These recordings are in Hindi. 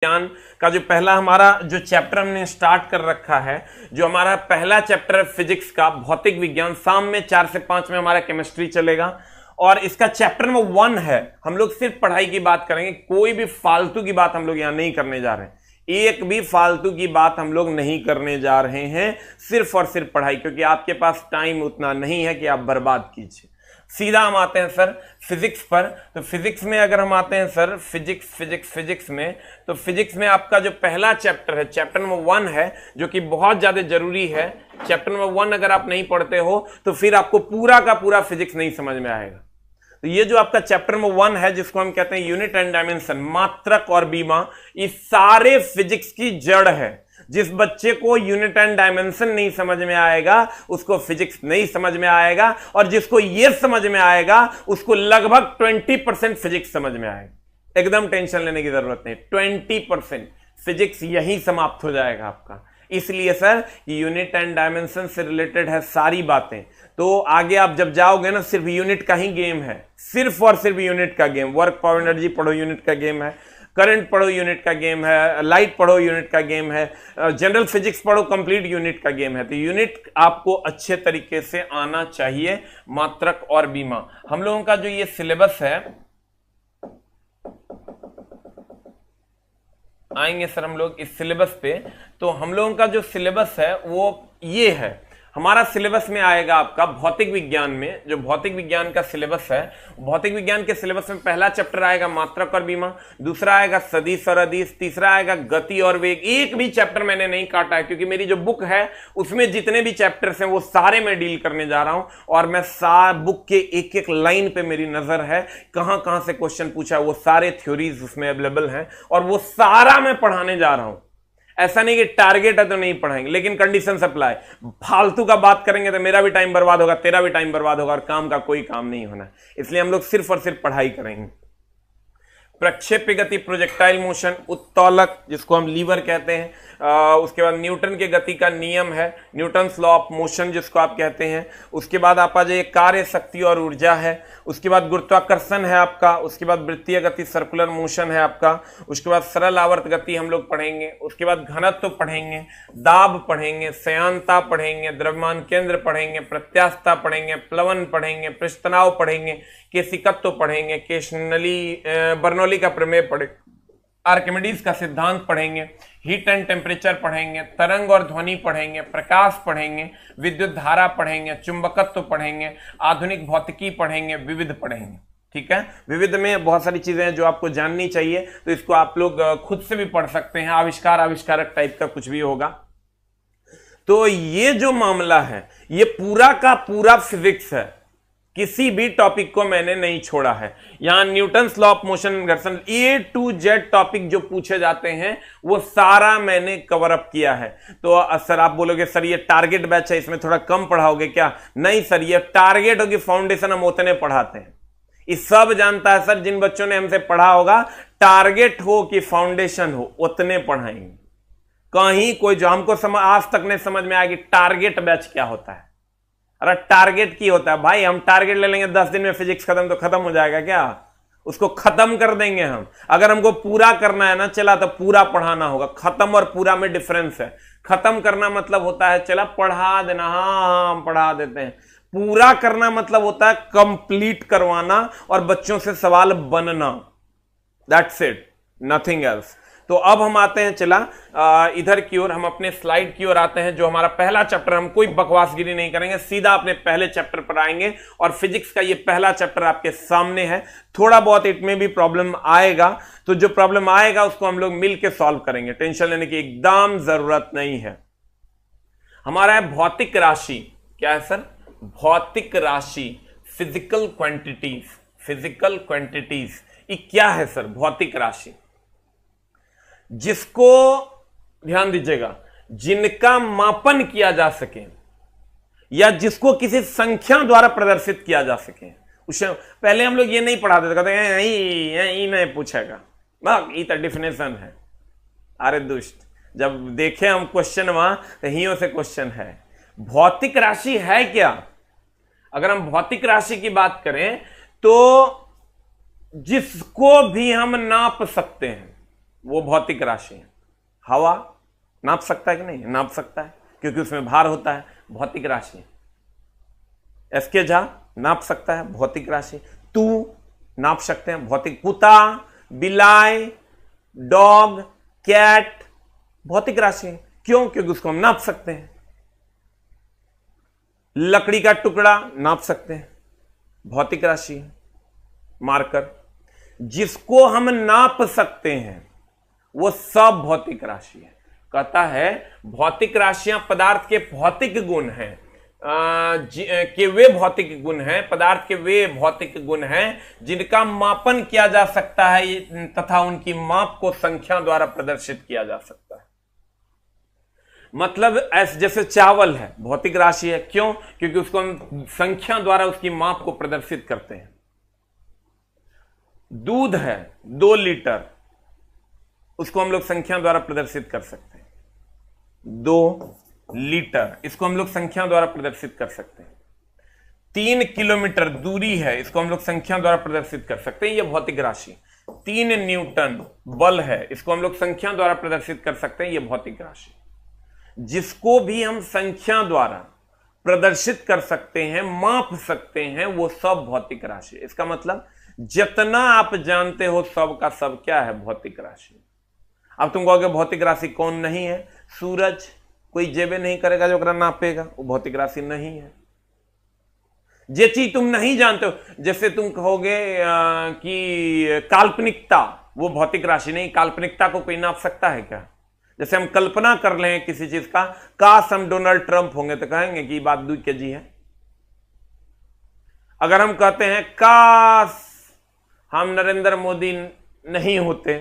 विज्ञान का जो पहला हमारा जो चैप्टर हमने स्टार्ट कर रखा है, जो हमारा पहला चैप्टर है फिजिक्स का, भौतिक विज्ञान, शाम में 4 से 5 में हमारा केमिस्ट्री चलेगा और इसका चैप्टर नंबर 1 है। हम लोग सिर्फ पढ़ाई की बात करेंगे, कोई भी फालतू की बात हम लोग यहां नहीं करने जा रहे हैं, एक भी फालतू की बात हम लोग नहीं करने जा रहे हैं, सिर्फ और सिर्फ पढ़ाई, क्योंकि आपके पास टाइम उतना नहीं है कि आप बर्बाद कीजिए। सीधा हम आते हैं सर फिजिक्स पर। तो फिजिक्स में अगर हम आते हैं सर फिजिक्स में, तो फिजिक्स में आपका जो पहला चैप्टर है, चैप्टर नंबर 1 है, जो कि बहुत ज्यादा जरूरी है। चैप्टर नंबर 1 अगर आप नहीं पढ़ते हो तो फिर आपको पूरा का पूरा फिजिक्स नहीं समझ में आएगा। तो ये जो आपका चैप्टर नंबर 1 है, जिसको हम कहते हैं यूनिट एंड डायमेंशन, मात्रक और बीमा, इस सारे फिजिक्स की जड़ है। जिस बच्चे को यूनिट एंड डायमेंशन नहीं समझ में आएगा उसको फिजिक्स नहीं समझ में आएगा, और जिसको ये समझ में आएगा उसको लगभग 20% फिजिक्स समझ में आएगा। एकदम टेंशन लेने की जरूरत नहीं, 20% फिजिक्स यहीं समाप्त हो जाएगा आपका। इसलिए सर यूनिट एंड डायमेंशन से रिलेटेड है सारी बातें। तो आगे आप जब जाओगे ना, सिर्फ यूनिट का ही गेम है, सिर्फ और सिर्फ यूनिट का गेम। वर्क पावर एनर्जी पढ़ो, यूनिट का गेम है। करंट पढ़ो, यूनिट का गेम है। लाइट पढ़ो, यूनिट का गेम है। जनरल फिजिक्स पढ़ो, कंप्लीट यूनिट का गेम है। तो यूनिट आपको अच्छे तरीके से आना चाहिए, मात्रक और बीमा। हम लोगों का जो ये सिलेबस है, आएंगे सर हम लोग इस सिलेबस पे। तो हम लोगों का जो सिलेबस है वो ये है। हमारा सिलेबस में आएगा आपका भौतिक विज्ञान में, जो भौतिक विज्ञान का सिलेबस है, भौतिक विज्ञान के सिलेबस में पहला चैप्टर आएगा मात्रक और बीमा, दूसरा आएगा सदिश और अदिश, तीसरा आएगा गति और वेग। एक भी चैप्टर मैंने नहीं काटा है, क्योंकि मेरी जो बुक है उसमें जितने भी चैप्टर्स हैं वो सारे मैं डील करने जा रहा हूं, और मैं बुक के एक एक लाइन पे मेरी नजर है, कहां कहां से क्वेश्चन पूछा है, वो सारे थ्योरीज उसमें अवेलेबल हैं, और वो सारा मैं पढ़ाने जा रहा हूं। ऐसा नहीं कि टारगेट है तो नहीं पढ़ाएंगे, लेकिन कंडीशन सप्लाई। फालतू का बात करेंगे तो मेरा भी टाइम बर्बाद होगा, तेरा भी टाइम बर्बाद होगा, और काम का कोई काम नहीं होना। इसलिए हम लोग सिर्फ और सिर्फ पढ़ाई करेंगे। प्रक्षेप्य गति, प्रोजेक्टाइल मोशन, उत्तोलक जिसको हम लीवर कहते हैं, उसके बाद न्यूटन के गति का नियम है, न्यूटन लॉ ऑफ मोशन जिसको आप कहते हैं। उसके बाद आप आ जाइए कार्य, शक्ति और ऊर्जा है। उसके बाद गुरुत्वाकर्षण है आपका। उसके बाद वृत्तीय गति, सर्कुलर मोशन है आपका। उसके बाद सरल आवर्त गति हम लोग पढ़ेंगे। उसके बाद घनत्व पढ़ेंगे, दाब पढ़ेंगे, श्यानता पढ़ेंगे, द्रव्यमान केंद्र पढ़ेंगे, प्रत्यास्थता पढ़ेंगे, प्लवन पढ़ेंगे, पृष्ठतनाव पढ़ेंगे, केशिकत्व पढ़ेंगे, बर्नौली का प्रमेय पढ़ेंगे, आर्किमिडीज का सिद्धांत पढ़ेंगे, हीट एंड टेम्परेचर पढ़ेंगे, तरंग और ध्वनि पढ़ेंगे, प्रकाश पढ़ेंगे, विद्युत धारा पढ़ेंगे, चुंबकत्व पढ़ेंगे, आधुनिक भौतिकी पढ़ेंगे, विविध पढ़ेंगे। ठीक है, विविध में बहुत सारी चीजें हैं जो आपको जाननी चाहिए, तो इसको आप लोग खुद से भी पढ़ सकते हैं। आविष्कार, आविष्कारक टाइप का कुछ भी होगा। तो ये जो मामला है ये पूरा का पूरा फिजिक्स है, किसी भी टॉपिक को मैंने नहीं छोड़ा है। यहां न्यूटन लॉ ऑफ मोशन, घर्षण, A to Z टॉपिक जो पूछे जाते हैं वो सारा मैंने कवर अप किया है। तो सर आप बोलोगे सर ये टारगेट बैच है, इसमें थोड़ा कम पढ़ाओगे क्या? नहीं सर, ये टारगेट होगी, फाउंडेशन हम उतने पढ़ाते हैं। ये सब जानता है सर, जिन बच्चों ने हमसे पढ़ा होगा, टारगेट हो कि फाउंडेशन हो उतने पढ़ाएंगे। कहीं कोई जो हमको आज तक नहीं समझ में आएगी टारगेट बैच क्या होता है। अरे टारगेट की होता है भाई, हम टारगेट ले लेंगे 10 दिन में फिजिक्स खत्म, तो खत्म हो जाएगा क्या? उसको खत्म कर देंगे हम। अगर हमको पूरा करना है ना चला, तो पूरा पढ़ाना होगा। खत्म और पूरा में डिफरेंस है। खत्म करना मतलब होता है चला पढ़ा देना, हाँ हम पढ़ा देते हैं। पूरा करना मतलब होता है कंप्लीट करवाना और बच्चों से सवाल बनना। That's it, nothing else. तो अब हम आते हैं चला इधर की ओर, हम अपने स्लाइड की ओर आते हैं। जो हमारा पहला चैप्टर, हम कोई बकवासगिरी नहीं करेंगे, सीधा अपने पहले चैप्टर पर आएंगे। और फिजिक्स का ये पहला चैप्टर आपके सामने है। थोड़ा बहुत इसमें भी प्रॉब्लम आएगा, तो जो प्रॉब्लम आएगा उसको हम लोग मिलकर सॉल्व करेंगे, टेंशन लेने की एकदम जरूरत नहीं है। हमारा है भौतिक राशि। क्या है सर? भौतिक राशि, फिजिकल क्वांटिटीज। फिजिकल क्वांटिटीज ये क्या है सर? भौतिक राशि जिसको, ध्यान दीजिएगा, जिनका मापन किया जा सके या जिसको किसी संख्या द्वारा प्रदर्शित किया जा सके। उसे पहले हम लोग ये नहीं पढ़ाते थे, कहते हैं यही नहीं पूछेगा, ये तो डिफिनेशन है। अरे दुष्ट, जब देखे हम क्वेश्चन वहां तो हियों से क्वेश्चन है। भौतिक राशि है क्या? अगर हम भौतिक राशि की बात करें तो जिसको भी हम नाप सकते हैं, वो भौतिक राशि है। हवा नाप सकता है कि नहीं? नाप सकता है, क्योंकि उसमें भार होता है, भौतिक राशि है। एसके झा नाप सकता है, भौतिक राशि। तू नाप सकते हैं, भौतिक। कुत्ता, बिलाई, डॉग, कैट भौतिक राशि है। क्यों? क्योंकि उसको हम नाप सकते हैं। लकड़ी का टुकड़ा नाप सकते हैं, भौतिक राशि है। मार्कर, जिसको हम नाप सकते हैं वो सब भौतिक राशि है। कहता है भौतिक राशियां पदार्थ के भौतिक गुण हैं, कि वे भौतिक गुण हैं, पदार्थ के वे भौतिक गुण हैं जिनका मापन किया जा सकता है तथा उनकी माप को संख्या द्वारा प्रदर्शित किया जा सकता है। मतलब जैसे चावल है, भौतिक राशि है। क्यों? क्योंकि उसको हम संख्या द्वारा उसकी माप को प्रदर्शित करते हैं। दूध है 2 लीटर, उसको हम लोग संख्या द्वारा प्रदर्शित कर सकते हैं। 2 लीटर, इसको हम लोग संख्या द्वारा प्रदर्शित कर सकते हैं। 3 किलोमीटर दूरी है, इसको हम लोग संख्या द्वारा प्रदर्शित कर सकते हैं, यह भौतिक राशि। 3 न्यूटन बल है, इसको हम लोग संख्या द्वारा प्रदर्शित कर सकते हैं, यह भौतिक राशि। जिसको भी हम संख्या द्वारा प्रदर्शित कर सकते हैं, माप सकते हैं, वो सब भौतिक राशि। इसका मतलब जितना आप जानते हो सब का सब क्या है? भौतिक राशि। अब तुम कहोगे भौतिक राशि कौन नहीं है? सूरज कोई जेबे नहीं करेगा जो ओकरा नापेगा, वो भौतिक राशि नहीं है। जे चीज तुम नहीं जानते हो, जैसे तुम कहोगे कि काल्पनिकता, वो भौतिक राशि नहीं। काल्पनिकता को कोई नाप सकता है क्या? जैसे हम कल्पना कर लें किसी चीज का, काश हम डोनाल्ड ट्रंप होंगे, तो कहेंगे कि बात 2 kg है। अगर हम कहते हैं काश हम नरेंद्र मोदी नहीं होते,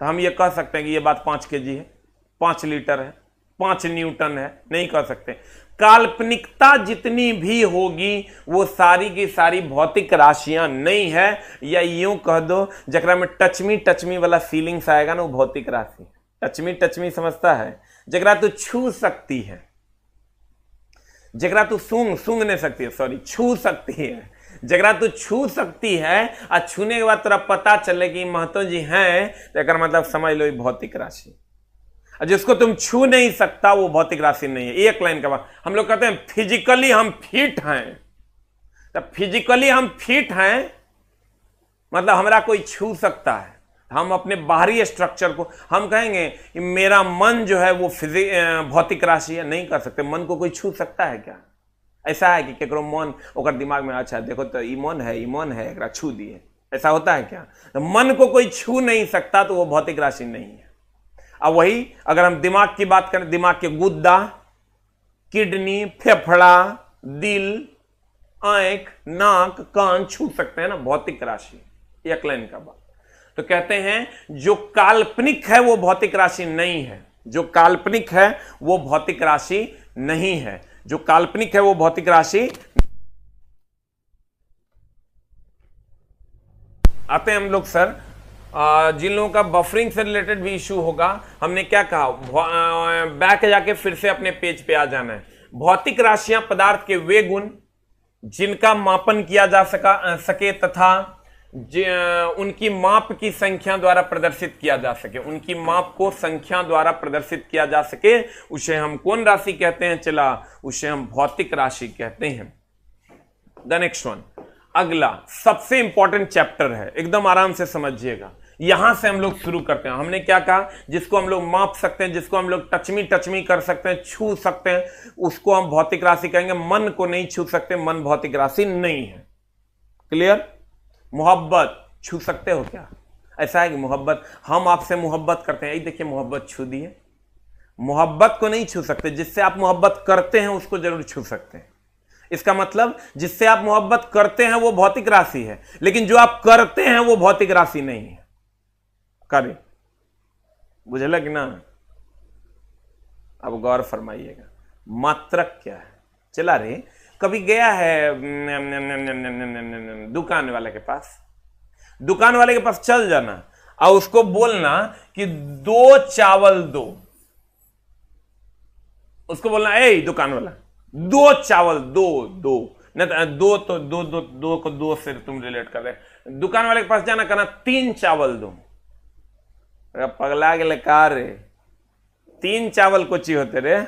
तो हम ये कह सकते हैं कि ये बात 5 kg है, 5 लीटर है, 5 न्यूटन है। नहीं कह सकते। काल्पनिकता जितनी भी होगी वो सारी की सारी भौतिक राशियां नहीं है, या यूं कह दो जकरा में टचमी वाला फीलिंग्स आएगा ना, वो भौतिक राशि। टचमी समझता है? जकरा तू छू सकती है, जकरा तू सूंघ नहीं सकती है, सॉरी, छू सकती है। जकरा तू छू सकती है और छूने के बाद तेरा पता चले कि महतो जी हैं, तो एक मतलब समझ लो भौतिक राशि। और जिसको तुम छू नहीं सकता वो भौतिक राशि नहीं है। एक लाइन का बात, हम लोग कहते हैं फिजिकली हम फिट हैं, तो फिजिकली हम फिट हैं मतलब हमारा कोई छू सकता है। हम अपने बाहरी स्ट्रक्चर को हम कहेंगे कि मेरा मन जो है वो भौतिक राशि है, नहीं कर सकते। मन को कोई छू सकता है क्या? ऐसा है कि केकरो मन ओकर दिमाग में, अच्छा देखो तो ईमान है एकरा छू दिए, ऐसा होता है क्या? तो मन को कोई छू नहीं सकता तो वो भौतिक राशि नहीं है। अब वही अगर हम दिमाग की बात करें, दिमाग के गुद्दा, किडनी, फेफड़ा, दिल, आंख, नाक, कान छू सकते हैं ना, भौतिक राशि। एक लाइन का बात। तो कहते हैं जो काल्पनिक है वो भौतिक राशि नहीं है। जो काल्पनिक है वो भौतिक राशि नहीं है। जो काल्पनिक है वो भौतिक राशि। आते हैं हम लोग सर, जिन लोगों का बफरिंग से रिलेटेड भी इश्यू होगा, हमने क्या कहा, बैक जाके फिर से अपने पेज पे आ जाना है। भौतिक राशियां पदार्थ के वे गुण जिनका मापन किया जा सके तथा उनकी माप की संख्या द्वारा प्रदर्शित किया जा सके, उनकी माप को संख्या द्वारा प्रदर्शित किया जा सके, उसे हम कौन राशि कहते हैं? चला, उसे हम भौतिक राशि कहते हैं। द नेक्स्ट वन, अगला सबसे इंपॉर्टेंट चैप्टर है, एकदम आराम से समझिएगा। यहां से हम लोग शुरू करते हैं। हमने क्या कहा? जिसको हम लोग माप सकते हैं, जिसको हम लोग टचमी कर सकते हैं, छू सकते हैं, उसको हम भौतिक राशि कहेंगे। मन को नहीं छू सकते, मन भौतिक राशि नहीं है। क्लियर? मोहब्बत छू सकते हो क्या? ऐसा है कि मोहब्बत, हम आपसे मोहब्बत करते हैं, यही देखिए मोहब्बत छू दिए। मोहब्बत को नहीं छू सकते, जिससे आप मोहब्बत करते हैं उसको जरूर छू सकते हैं। इसका मतलब जिससे आप मोहब्बत करते हैं वो भौतिक राशि है, लेकिन जो आप करते हैं वो भौतिक राशि नहीं है। करे बुझला कि ना? अब गौर फरमाइएगा, मात्रक क्या है? चला रे, कभी गया है दुकान वाले के पास? दुकान वाले के पास चल जाना और उसको बोलना कि 2 चावल दो। उसको बोलना, ए दुकान वाला 2 चावल दो नहीं तो दो को 2 से तुम रिलेट कर रहे। दुकान वाले के पास जाना, कहना 3 चावल दो। पगला गेले का रे, 3 चावल कोची होते रे,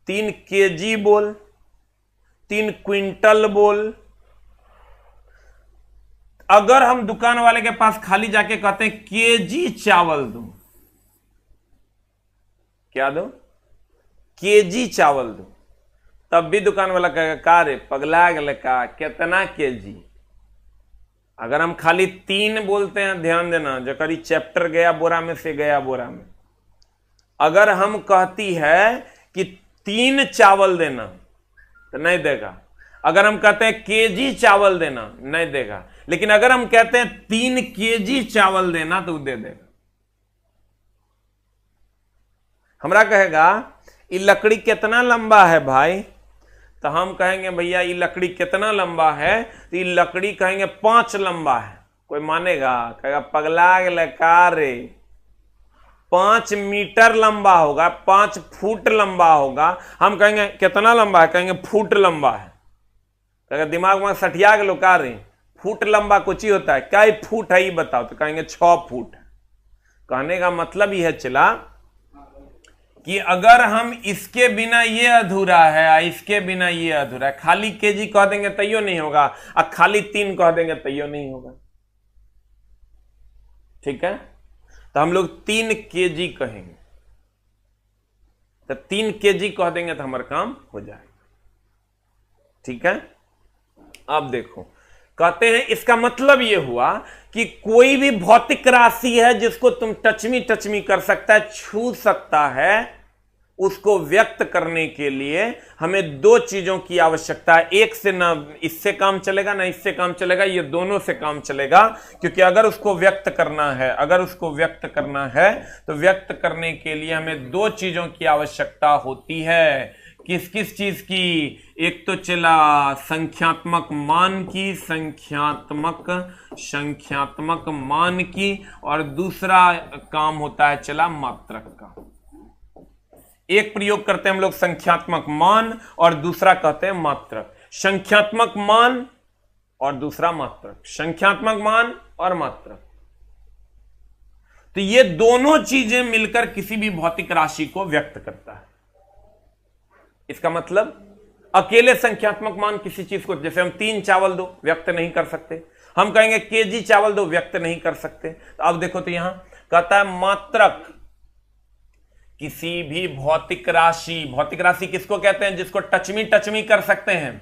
3 केजी बोल, 3 क्विंटल बोल। अगर हम दुकान वाले के पास खाली जाके कहते हैं केजी चावल दो, क्या दो, केजी चावल दो, तब भी दुकान वाला कहेगा का रे पगला गेले का, कितना केजी। अगर हम खाली 3 बोलते हैं, ध्यान देना, जो करी चैप्टर गया बोरा में से गया बोरा में। अगर हम कहती है कि 3 चावल देना तो नहीं देगा। अगर हम कहते हैं केजी चावल देना नहीं देगा। लेकिन अगर हम कहते हैं 3 केजी चावल देना तो दे देगा। हमरा कहेगा ये लकड़ी कितना लंबा है भाई, तो हम कहेंगे भैया ये लकड़ी कितना लंबा है, तो ये लकड़ी कहेंगे 5 लंबा है। कोई मानेगा, कहेगा पगला गेले का रे, 5 मीटर लंबा होगा, 5 फुट लंबा होगा। हम कहेंगे कितना लंबा है, कहेंगे फुट लंबा है। कहेगा दिमाग में सठिया गेलो का रे, फुट लंबा कुछ ही होता है, क्या फुट है ये बताओ, तो कहेंगे 6 फुट। कहने का मतलब यह चला कि अगर हम इसके बिना ये अधूरा है, इसके बिना ये अधूरा है, खाली केजी कह देंगे तैयो नहीं होगा, और खाली 3 कह देंगे तैयो नहीं होगा। ठीक है, तो हम लोग 3 केजी कहेंगे, तो 3 केजी कह देंगे तो हमारा काम हो जाएगा। ठीक है, अब देखो कहते हैं इसका मतलब यह हुआ कि कोई भी भौतिक राशि है जिसको तुम टचमी कर सकता है, छू सकता है, उसको व्यक्त करने के लिए हमें 2 चीजों की आवश्यकता है। एक से ना इससे काम चलेगा ना इससे काम चलेगा, ये दोनों से काम चलेगा। क्योंकि अगर उसको व्यक्त करना है, तो व्यक्त करने के लिए हमें 2 चीजों की आवश्यकता होती है। किस किस चीज की, एक तो चला संख्यात्मक मान की, संख्यात्मक मान की, और दूसरा काम होता है चला मात्रक का। एक प्रयोग करते हैं हम लोग संख्यात्मक मान और दूसरा कहते हैं मात्रक। संख्यात्मक मान और दूसरा मात्रक, संख्यात्मक मान और मात्रक। तो ये दोनों चीजें मिलकर किसी भी भौतिक राशि को व्यक्त करता है। इसका मतलब अकेले संख्यात्मक मान किसी चीज को, जैसे हम 3 चावल दो, व्यक्त नहीं कर सकते। हम कहेंगे केजी चावल दो, व्यक्त नहीं कर सकते। तो अब देखो तो यहां कहता है मात्रक किसी भी भौतिक राशि किसको कहते हैं, जिसको टचमी कर सकते हैं।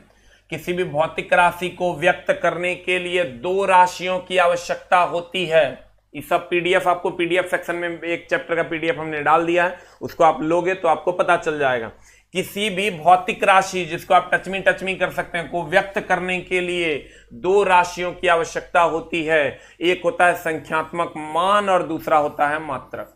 किसी भी भौतिक राशि को व्यक्त करने के लिए 2 राशियों की आवश्यकता होती है। ये सब पीडीएफ आपको पीडीएफ सेक्शन में एक चैप्टर का पीडीएफ हमने डाल दिया है, उसको आप लोगे तो आपको पता चल जाएगा। किसी भी भौतिक राशि जिसको आप टचमी कर सकते हैं को व्यक्त करने के लिए 2 राशियों की आवश्यकता होती है। एक होता है संख्यात्मक मान और दूसरा होता है मात्रक।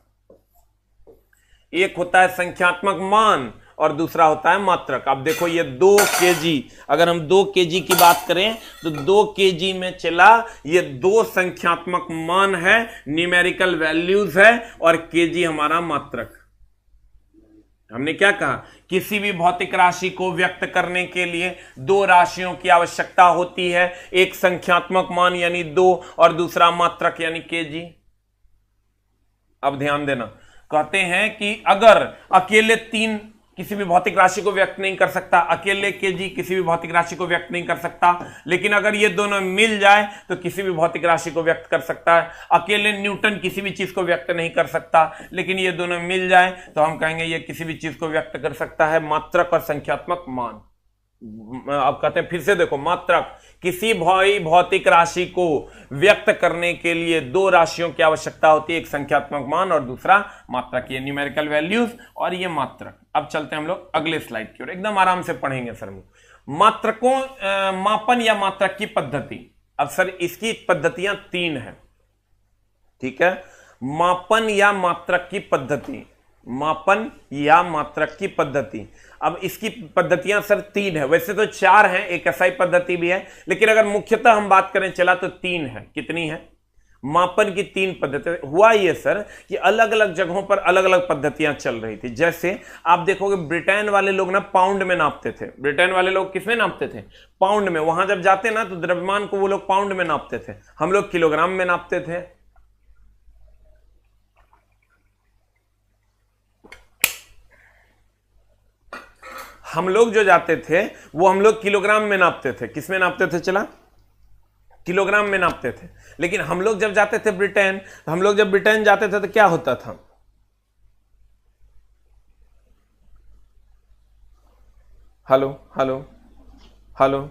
एक होता है संख्यात्मक मान और दूसरा होता है मात्रक। अब देखो ये 2 केजी, अगर हम 2 केजी की बात करें तो 2 केजी में चला ये 2 संख्यात्मक मान है, न्यूमेरिकल वैल्यूज है, और केजी हमारा मात्रक। हमने क्या कहा, किसी भी भौतिक राशि को व्यक्त करने के लिए 2 राशियों की आवश्यकता होती है। एक संख्यात्मक मान यानी 2 और दूसरा मात्रक यानी केजी। अब ध्यान देना, कहते हैं कि अगर अकेले 3 किसी भी भौतिक राशि को व्यक्त नहीं कर सकता, अकेले केजी किसी भी भौतिक राशि को व्यक्त नहीं कर सकता, लेकिन अगर ये दोनों मिल जाए तो किसी भी भौतिक राशि को व्यक्त कर सकता है। अकेले न्यूटन किसी भी चीज को व्यक्त नहीं कर सकता, लेकिन ये दोनों मिल जाए तो हम कहेंगे ये किसी भी चीज को व्यक्त कर सकता है, मात्रक और संख्यात्मक मान। अब कहते हैं फिर से देखो, मात्रक किसी भौतिक राशि को व्यक्त करने के लिए 2 राशियों की आवश्यकता होती है, एक संख्यात्मक मान और दूसरा मात्रक, ये न्यूमेरिकल वैल्यूज और ये मात्रक। अब चलते हैं हम लोग अगले स्लाइड की ओर, एकदम आराम से पढ़ेंगे सर। मात्रकों मापन या मात्रक की पद्धति। अब सर इसकी पद्धतियां 3 है, ठीक है। मापन या मात्रक की पद्धति, मापन या मात्रक की पद्धति। अब इसकी पद्धतियां सर 3 है, वैसे तो 4 हैं, एक एसआई पद्धति भी है, लेकिन अगर मुख्यतः हम बात करें चला तो 3 है। कितनी है? मापन की 3 पद्धति। हुआ ये सर कि अलग अलग जगहों पर अलग अलग पद्धतियां चल रही थी। जैसे आप देखोगे ब्रिटेन वाले लोग ना पाउंड में नापते थे। ब्रिटेन वाले लोग किसमें नापते थे? पाउंड में। वहां जब जाते ना तो द्रव्यमान को वो लोग पाउंड में नापते थे, हम लोग किलोग्राम में नापते थे। हम लोग जो जाते थे वो हम लोग किलोग्राम में नापते थे। किस में नापते थे? चला, किलोग्राम में नापते थे। लेकिन हम लोग जब जाते थे ब्रिटेन, हम लोग जब ब्रिटेन जाते थे तो क्या होता था? हेलो हेलो हेलो,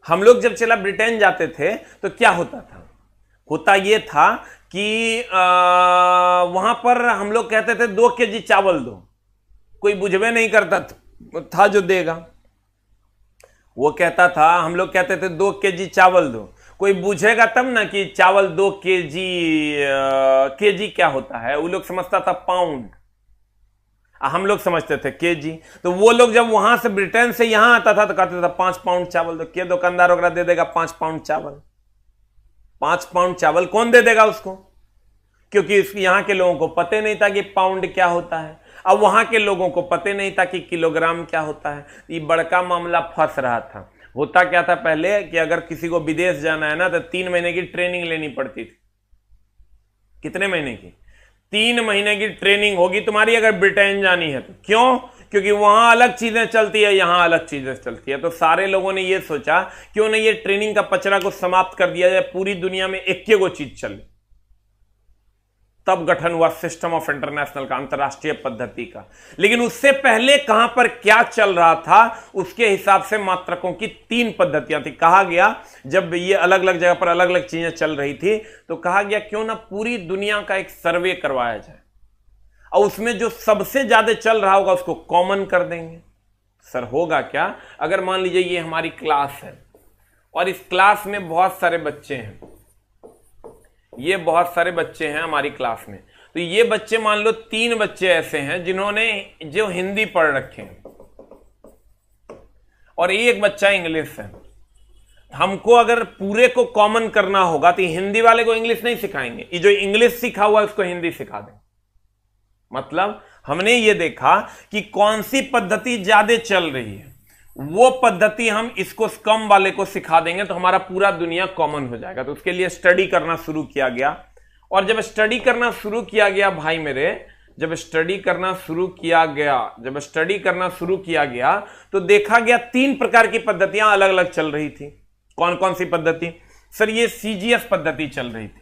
हम लोग जब चला ब्रिटेन जाते थे तो क्या होता था? होता यह था कि वहां पर हम लोग कहते थे 2 केजी चावल दो। कोई बुझवे नहीं करता था जो देगा, वो कहता था, हम लोग कहते थे 2 केजी चावल दो। कोई पूछेगा तब ना कि चावल 2 केजी, केजी क्या होता है? वो लोग समझता था पाउंड, हम लोग समझते थे केजी। तो वो लोग जब वहां से ब्रिटेन से यहां आता था तो कहते था 5 पाउंड चावल दो। क्या दुकानदार वगैरह दे देगा 5 पाउंड चावल? 5 पाउंड चावल कौन दे देगा उसको? क्योंकि यहां के लोगों को पता नहीं था कि पाउंड क्या होता है, अब वहां के लोगों को पता नहीं था कि किलोग्राम क्या होता है। ये बड़का मामला फंस रहा था। होता क्या था पहले कि अगर किसी को विदेश जाना है ना तो 3 महीने की ट्रेनिंग लेनी पड़ती थी। कितने महीने की? 3 महीने की ट्रेनिंग होगी तुम्हारी अगर ब्रिटेन जानी है तो। क्यों? क्योंकि वहां अलग चीजें चलती है, यहां अलग चीजें चलती है। तो सारे लोगों ने यह सोचा क्यों नहीं ये ट्रेनिंग का पचरा को समाप्त कर दिया जाए, पूरी दुनिया में एक वो चीज चले। तब गठन हुआ सिस्टम ऑफ इंटरनेशनल का, अंतरराष्ट्रीय पद्धति का। लेकिन उससे पहले कहां पर क्या चल रहा था उसके हिसाब से मात्रकों की 3 पद्धतियां थी। कहा गया जब ये अलग अलग जगह पर अलग अलग चीजें चल रही थी तो कहा गया क्यों ना पूरी दुनिया का एक सर्वे करवाया जाए और उसमें जो सबसे ज्यादा चल रहा होगा उसको कॉमन कर देंगे। सर होगा क्या? अगर मान लीजिए ये हमारी क्लास है और इस क्लास में बहुत सारे बच्चे हैं, ये बहुत सारे बच्चे हैं हमारी क्लास में, तो ये बच्चे मान लो 3 बच्चे ऐसे हैं जिन्होंने जो हिंदी पढ़ रखे हैं और एक बच्चा इंग्लिश है। हमको अगर पूरे को कॉमन करना होगा तो हिंदी वाले को इंग्लिश नहीं सिखाएंगे, ये जो इंग्लिश सीखा हुआ है उसको हिंदी सिखा दें। मतलब हमने ये देखा कि कौन सी पद्धति ज्यादा चल रही है, वो पद्धति हम इसको कम वाले को सिखा देंगे तो हमारा पूरा दुनिया कॉमन हो जाएगा। तो उसके लिए स्टडी करना शुरू किया गया। और जब स्टडी करना शुरू किया गया भाई मेरे, जब स्टडी करना शुरू किया गया तो देखा गया 3 प्रकार की पद्धतियां अलग अलग चल रही थी। कौन कौन सी पद्धति? सर ये सीजीएस पद्धति चल रही थी।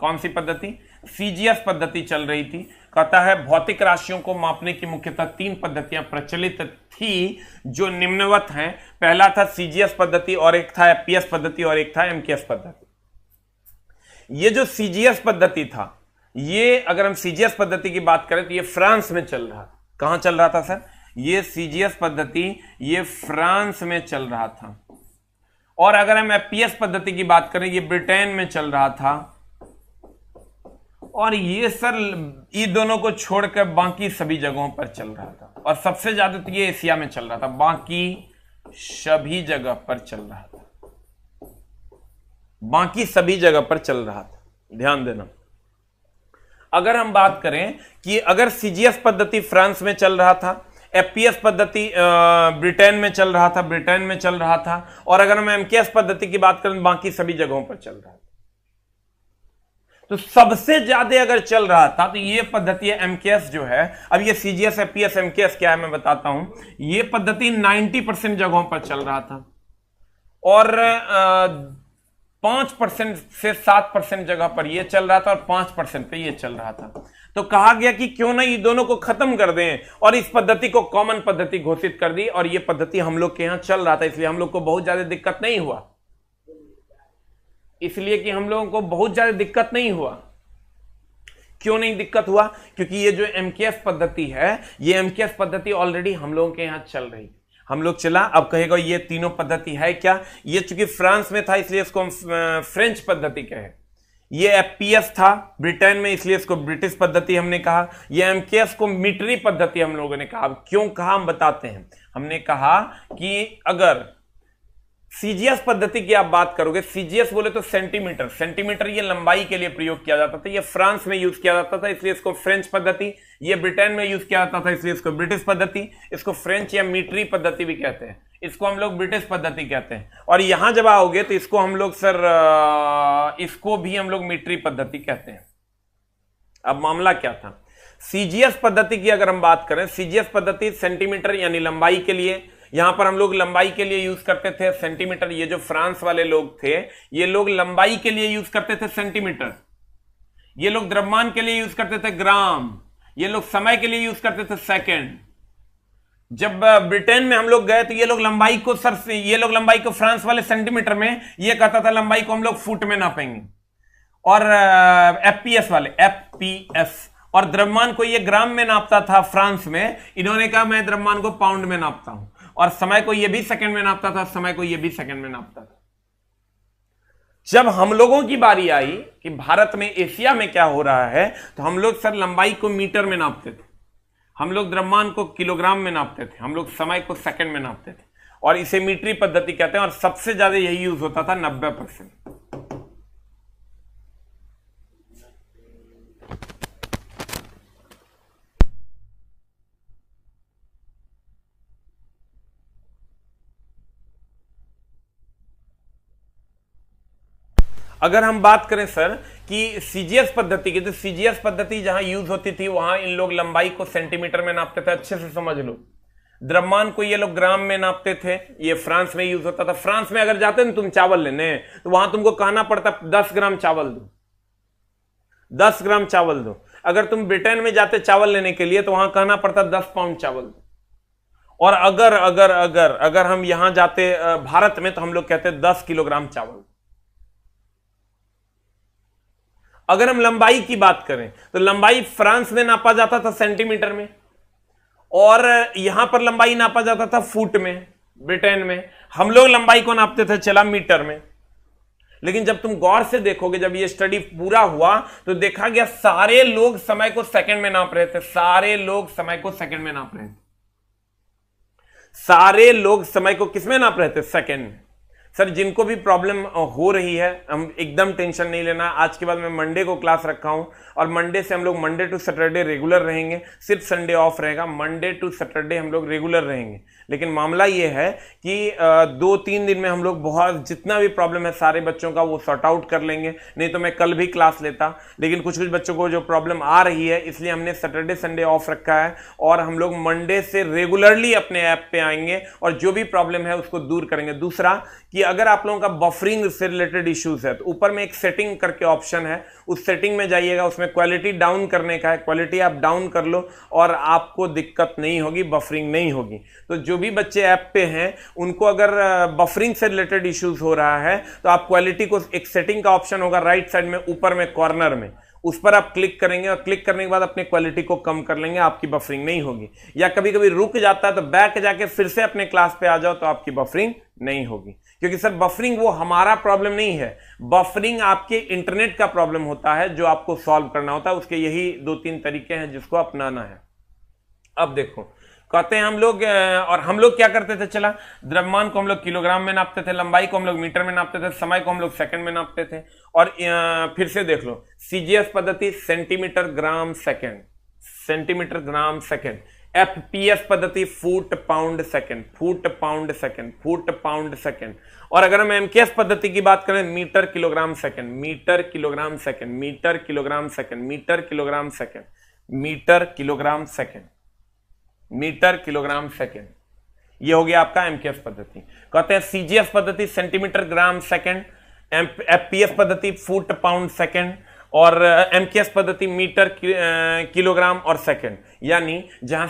कौन सी पद्धति? सीजीएस पद्धति चल रही थी। कहता है भौतिक राशियों को मापने की मुख्यतः 3 पद्धतियां प्रचलित थी जो निम्नवत हैं। पहला था सीजीएस पद्धति, और एक था एफपीएस पद्धति, और एक था एमकेएस पद्धति। ये जो सीजीएस पद्धति था, ये अगर हम सीजीएस पद्धति की बात करें तो ये फ्रांस में चल रहा था। कहां चल रहा था सर? ये सीजीएस पद्धति ये फ्रांस में चल रहा था। और अगर हम एफपीएस पद्धति की बात करें ये ब्रिटेन में चल रहा था। और ये सर ये दोनों को छोड़कर बाकी सभी जगहों पर चल रहा था। और सबसे ज्यादा तो ये एशिया में चल रहा था, बाकी सभी जगह पर चल रहा था, बाकी सभी जगह पर चल रहा था। ध्यान देना, अगर हम बात करें कि अगर सीजीएस पद्धति फ्रांस में चल रहा था, एफपीएस पद्धति ब्रिटेन में चल रहा था, और अगर हम एमकेएस पद्धति की बात करें बाकी सभी जगहों पर चल रहा था। तो सबसे ज्यादा अगर चल रहा था तो ये पद्धति एमकेएस जो है। अब ये सीजीएस एफपीएस एमकेएस क्या है मैं बताता हूं। ये पद्धति 90% जगहों पर चल रहा था और 5% से 7% जगह पर ये चल रहा था और 5% पे ये चल रहा था। तो कहा गया कि क्यों ना ये दोनों को खत्म कर दें और इस पद्धति को कॉमन पद्धति घोषित कर दी। और ये पद्धति हम लोग के यहां चल रहा था, इसलिए हम लोग को बहुत ज्यादा दिक्कत नहीं हुआ। इसलिए कि हम लोगों को बहुत ज्यादा दिक्कत नहीं हुआ। क्यों नहीं दिक्कत हुआ? क्योंकि ये जो एमकेएस पद्धति है, ये एमकेएस पद्धति ऑलरेडी हम लोगों के यहां चल रही। हम लोग चला, अब कहेगा ये तीनों पद्धति है क्या? ये चूंकि फ्रांस में था इसलिए इसको हम फ्रेंच पद्धति कहे। ये एफपीएस था ब्रिटेन में इसलिए इसको ब्रिटिश पद्धति हमने कहा। ये एमकेएस को मिटरी पद्धति हम लोगों ने कहा। अब क्यों कहा हम बताते हैं। हमने कहा कि अगर सीजीएस पद्धति की आप बात करोगे, सीजीएस बोले तो सेंटीमीटर, सेंटीमीटर ये लंबाई के लिए प्रयोग किया जाता था। ये फ्रांस में यूज किया जाता था इसलिए इसको फ्रेंच पद्धति, ये ब्रिटेन में यूज किया जाता था इसलिए इसको ब्रिटिश पद्धति, इसको फ्रेंच या मीटरी पद्धति भी कहते हैं, इसको हम लोग ब्रिटिश पद्धति कहते हैं। और यहां जब आओगे तो इसको हम लोग सर इसको भी हम लोग मीटरी पद्धति कहते हैं। अब मामला क्या था? सीजीएस पद्धति की अगर हम बात करें, सीजीएस पद्धति सेंटीमीटर यानी लंबाई के लिए, यहां पर हम लोग लंबाई के लिए यूज करते थे सेंटीमीटर। ये जो फ्रांस वाले लोग थे, ये लोग लंबाई के लिए यूज करते थे सेंटीमीटर। ये लोग द्रव्यमान के लिए यूज करते थे ग्राम। ये लोग समय के लिए यूज करते थे सेकंड। जब ब्रिटेन में हम लोग गए तो ये लोग लंबाई को ये लोग लंबाई को, फ्रांस वाले सेंटीमीटर में, ये कहता था लंबाई को हम लोग फुट में नापेंगे। और एफपीएस वाले, एफपीएस, और द्रव्यमान को ये ग्राम में नापता था फ्रांस में। इन्होंने कहा मैं द्रव्यमान को पाउंड में नापता हूं। और समय को ये भी सेकंड में नापता था, समय को ये भी सेकंड में नापता था। जब हम लोगों की बारी आई कि भारत में, एशिया में क्या हो रहा है, तो हम लोग सर लंबाई को मीटर में नापते थे, हम लोग द्रव्यमान को किलोग्राम में नापते थे, हम लोग समय को सेकंड में नापते थे, और इसे मीट्री पद्धति कहते हैं। और सबसे ज्यादा यही यूज होता था, 90%। अगर हम बात करें सर कि सीजीएस पद्धति की, तो सीजीएस पद्धति जहां यूज होती थी वहां इन लोग लंबाई को सेंटीमीटर में नापते थे। अच्छे से समझ लो। द्रव्यमान को ये लोग ग्राम में नापते थे। ये फ्रांस में यूज होता था। फ्रांस में अगर जाते ना तुम चावल लेने, तो वहां तुमको कहना पड़ता 10 ग्राम चावल दो, 10 ग्राम चावल दो। अगर तुम ब्रिटेन में जाते चावल लेने के लिए, तो वहां कहना पड़ता 10 पाउंड चावल दो। और अगर अगर अगर अगर हम यहां जाते भारत में, तो हम लोग कहते 10 किलोग्राम चावल। अगर हम लंबाई की बात करें, तो लंबाई फ्रांस में नापा जाता था सेंटीमीटर में, और यहां पर लंबाई नापा जाता था फुट में। ब्रिटेन में हम लोग लंबाई को नापते थे चला मीटर में। लेकिन जब तुम गौर से देखोगे, जब ये स्टडी पूरा हुआ, तो देखा गया सारे लोग समय को सेकंड में नाप रहे थे। सारे लोग समय को सेकंड में नाप रहे थे। सारे लोग समय को किसमें नाप रहे थे? सेकंड में। सर जिनको भी प्रॉब्लम हो रही है, हम एकदम टेंशन नहीं लेना। आज के बाद मैं मंडे को क्लास रखा हूं, और मंडे से हम लोग मंडे टू सैटरडे रेगुलर रहेंगे। सिर्फ संडे ऑफ रहेगा। मंडे टू सैटरडे हम लोग रेगुलर रहेंगे। लेकिन मामला ये है कि 2-3 दिन में हम लोग बहुत, जितना भी प्रॉब्लम है सारे बच्चों का, वो सॉर्ट आउट कर लेंगे। नहीं तो मैं कल भी क्लास लेता। लेकिन कुछ कुछ बच्चों को जो प्रॉब्लम आ रही है, इसलिए हमने सैटरडे संडे ऑफ रखा है, और हम लोग मंडे से रेगुलरली अपने ऐप पे आएंगे और जो भी प्रॉब्लम है उसको दूर करेंगे। दूसरा कि अगर आप लोगों का बफरिंग से रिलेटेड इश्यूज है, तो ऊपर में एक सेटिंग करके ऑप्शन है, उस सेटिंग में जाइएगा। उसमें क्वालिटी डाउन करने का है। क्वालिटी आप डाउन कर लो और आपको दिक्कत नहीं होगी, बफरिंग नहीं होगी। तो जो भी बच्चे ऐप पे हैं, उनको अगर बफरिंग से रिलेटेड इश्यूज हो रहा है, तो आप क्वालिटी को, एक सेटिंग का ऑप्शन होगा राइट साइड में ऊपर में कॉर्नर में, उस पर आप क्लिक करेंगे, और क्लिक करने के बाद अपने क्वालिटी को कम कर लेंगे, आपकी बफरिंग नहीं होगी। या कभी कभी रुक जाता है, तो बैक जाके फिर से अपने क्लास पे आ जाओ, तो आपकी बफरिंग नहीं होगी। क्योंकि सर बफरिंग वो हमारा प्रॉब्लम नहीं है, बफरिंग आपके इंटरनेट का प्रॉब्लम होता है, जो आपको सॉल्व करना होता है। उसके यही 2-3 तरीके हैं जिसको अपनाना है। अब देखो, कहते हैं हम लोग, और हम लोग क्या करते थे, चला द्रव्यमान को हम लोग किलोग्राम में नापते थे, लंबाई को हम लोग मीटर में नापते थे, समय को हम लोग सेकंड में नापते थे। और फिर से देख लो, सीजीएस पद्धति centimetre gram second, centimetre gram second. FPS पद्धति foot pound second, foot pound second, foot pound second. और अगर हम एमकेएस पद्धति की बात करें, metre kilogram second, metre kilogram second, metre kilogram second, metre kilogram second, metre kilogram second, metre kilogram second. ये हो गया आपका एमकेएस पद्धति। कहते हैं सीजीएस पद्धति सेंटीमीटर ग्राम सेकंड, एफपीएस पद्धति फुट पाउंड सेकंड, और एमकेएस पद्धति मीटर किलोग्राम और सेकंड। यानी जहां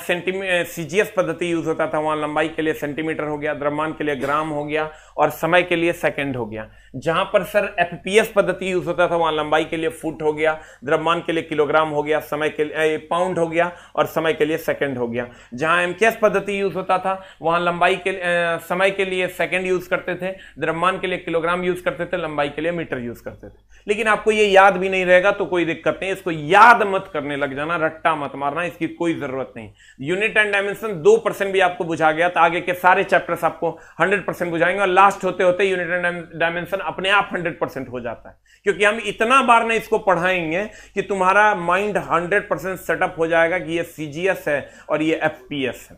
सीजीएस पद्धति यूज होता था, वहां लंबाई के लिए सेंटीमीटर हो गया, द्रव्यमान के लिए ग्राम हो गया, और समय के लिए सेकंड हो गया। जहां पर सर एफपीएस पद्धति यूज होता था, वहां लंबाई के लिए फुट हो गया, द्रव्यमान के लिए किलोग्राम हो गया, समय के लिए पाउंड हो गया, और समय के लिए सेकंड हो गया। जहां एमकेएस पद्धति यूज होता था, वहां लंबाई के समय के लिए सेकंड यूज करते थे, द्रव्यमान के लिए किलोग्राम यूज करते थे, लंबाई के लिए मीटर यूज करते थे। लेकिन आपको ये याद भी नहीं रहेगा तो कोई दिक्कत नहीं, इसको याद मत करने लग जाना, रट्टा मत मारना, इसकी कोई जरूरत नहीं। यूनिट एंड डायमेंशन 2% भी आपको बुझा गया, तो आगे के सारे चैप्टर्स आपको 100% बुझाएंगे, और लास्ट होते होते यूनिट एंड डायमेंशन अपने आप 100% हो जाता है। क्योंकि हम इतना बार ने इसको पढ़ाएंगे कि तुम्हारा माइंड 100% सेटअप हो जाएगा कि ये सीजीएस है और ये एफपीएस है,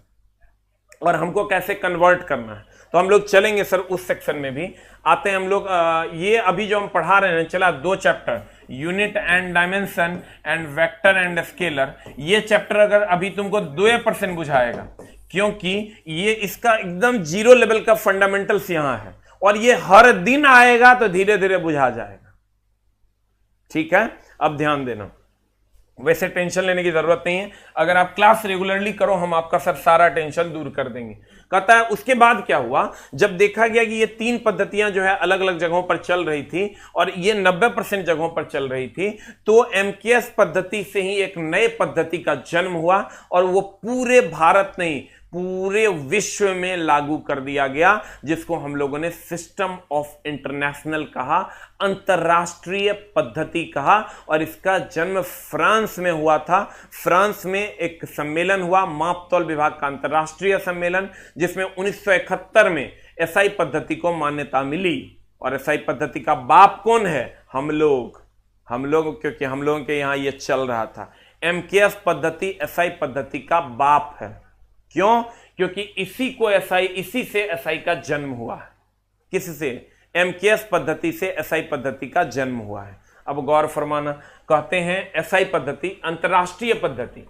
और हमको कैसे कन्वर्ट करना है। तो हम लोग चलेंगे सर उस सेक्शन में भी। आते हैं हम लोग, ये अभी जो हम पढ़ा रहे हैं, चला 2 chapter, unit and dimension and vector and scalar, ये चैप्टर अगर अभी तुमको 2% बुझाएगा, क्योंकि ये इसका एकदम जीरो लेवल का फंडामेंटल्स यहां है, और ये हर दिन आएगा तो धीरे धीरे बुझा जाएगा। ठीक है, अब ध्यान देना, वैसे टेंशन लेने की जरूरत नहीं है, अगर आप क्लास रेगुलरली करो हम आपका सब सारा टेंशन दूर कर देंगे। कहता है उसके बाद क्या हुआ, जब देखा गया कि ये 3 पद्धतियां जो है अलग अलग जगहों पर चल रही थी और ये 90% जगहों पर चल रही थी, तो एमकेएस पद्धति से ही एक नए पद्धति का जन्म हुआ और वो पूरे भारत नहीं पूरे विश्व में लागू कर दिया गया, जिसको हम लोगों ने सिस्टम ऑफ इंटरनेशनल कहा, अंतरराष्ट्रीय पद्धति कहा। और इसका जन्म फ्रांस में हुआ था। फ्रांस में एक सम्मेलन हुआ, मापतौल विभाग का अंतरराष्ट्रीय सम्मेलन, जिसमें 1971 में एसआई पद्धति को मान्यता मिली। और एसआई पद्धति का बाप कौन है? हम लोग, क्योंकि हम लोगों के यहां यह चल रहा था। एमकेएस पद्धति एसआई पद्धति का बाप है। क्यों? क्योंकि इसी से एसआई का जन्म हुआ है। किससे? एमकेएस पद्धति से एसआई पद्धति का जन्म हुआ है। अब गौर फरमाना, कहते हैं एसआई पद्धति अंतरराष्ट्रीय पद्धति,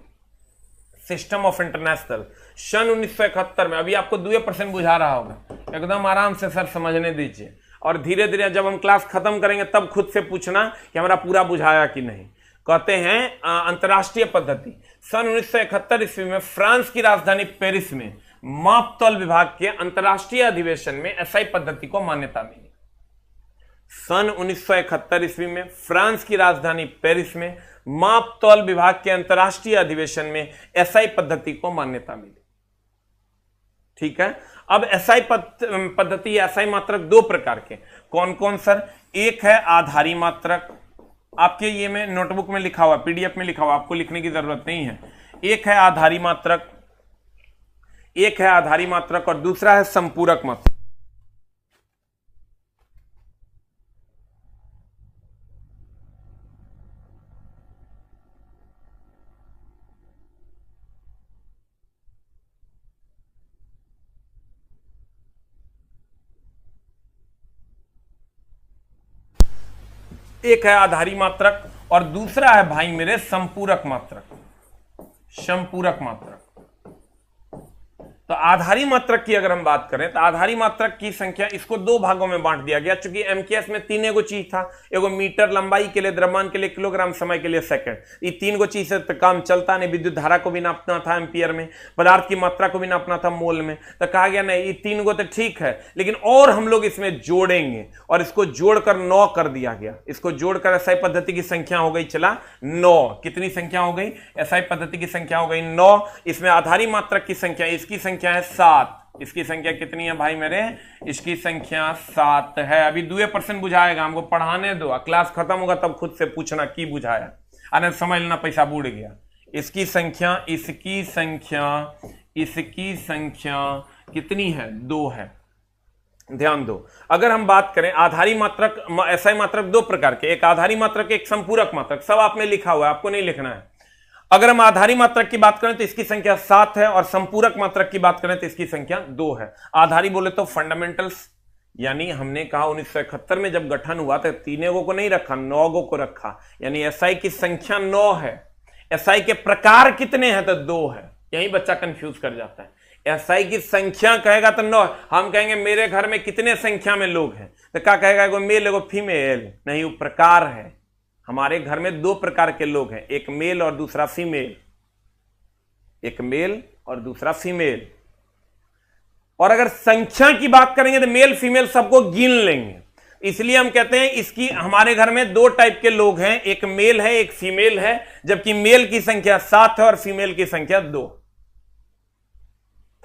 सिस्टम ऑफ इंटरनेशनल, सन 1971 में। अभी आपको 2% बुझा रहा होगा, एकदम आराम से सर समझने दीजिए, और धीरे धीरे जब हम क्लास खत्म करेंगे तब खुद से पूछना कि हमारा पूरा बुझाया कि नहीं। कहते हैं अंतरराष्ट्रीय पद्धति, सन 1971 ईस्वी में फ्रांस की राजधानी पेरिस में मापतौल विभाग के अंतरराष्ट्रीय अधिवेशन में एसआई पद्धति को मान्यता मिली। सन 1971 ईस्वी में फ्रांस की राजधानी पेरिस में मापतौल विभाग के अंतरराष्ट्रीय अधिवेशन में एसआई पद्धति को मान्यता मिली। ठीक है, अब एसआई पद्धति, एसआई मात्रक 2 प्रकार के, कौन कौन सर? एक है आधारी मात्रक, आपके ये में नोटबुक में लिखा हुआ, पीडीएफ में लिखा हुआ, आपको लिखने की जरूरत नहीं है। एक है आधारी मात्रक, और दूसरा है संपूरक मात्रक। एक है आधारी मात्रक और दूसरा है भाई मेरे संपूरक मात्रक। तो आधारी मात्रक की अगर हम बात करें तो आधारी मात्रक की संख्या, इसको 2 भागों में बांट दिया गया, चूंकि एमकेएस में 3 गो चीज था, एगो मीटर लंबाई के लिए, द्रव्यमान के लिए किलोग्राम, समय के लिए सेकंड। ये 3 गो चीज से तो काम चलता नहीं। विद्युत धारा को भी नापना था एम्पियर में, पदार्थ की मात्रा को भी नापना था मोल में। तो कहा गया नहीं, ये 3 गो तो ठीक है, लेकिन और हम लोग इसमें जोड़ेंगे, और इसको जोड़कर 9 कर दिया गया। इसको जोड़कर एसआई पद्धति की संख्या हो गई चला 9। कितनी संख्या हो गई? एसआई पद्धति की संख्या हो गई 9। इसमें आधारी मात्रक की संख्या, इसकी संख्या है 7। इसकी संख्या कितनी है भाई मेरे? इसकी संख्या 7 है। अभी 2% बुझाएगा, हमको पढ़ाने दो, क्लास खत्म होगा तब खुद से पूछना की बुझाया, अरे समझ लेना पैसा बूढ़ गया। इसकी संख्या कितनी है? 2 है। ध्यान दो, अगर हम बात करें आधारी मात्रक, एसआई मात्रक 2 प्रकार के, एक आधारी मात्रक, एक संपूरक मात्रक, सब आपने लिखा हुआ है, आपको नहीं लिखना है। अगर हम आधारी मात्रक की बात करें तो इसकी संख्या 7 है, और संपूरक मात्रक की बात करें तो इसकी संख्या 2 है। आधारी बोले तो फंडामेंटल्स, यानी हमने कहा 1971 में जब गठन हुआ तो 3 गो को नहीं रखा, 9 गो को रखा, यानी एसआई की संख्या 9 है। एसआई के प्रकार कितने हैं? तो 2 है। यही बच्चा कंफ्यूज कर जाता है। एसआई की संख्या कहेगा तो 9, हम कहेंगे मेरे घर में कितने संख्या में लोग हैं, तो क्या कहेगा? एगो मेल एगो फीमेल, नहीं, वो प्रकार है। हमारे घर में 2 प्रकार के लोग हैं, एक मेल और दूसरा फीमेल, एक मेल और दूसरा फीमेल। और अगर संख्या की बात करेंगे तो मेल फीमेल सबको गिन लेंगे, इसलिए हम कहते हैं इसकी, हमारे घर में 2 टाइप के लोग हैं, एक मेल है एक फीमेल है, जबकि मेल की संख्या 7 है और फीमेल की संख्या 2।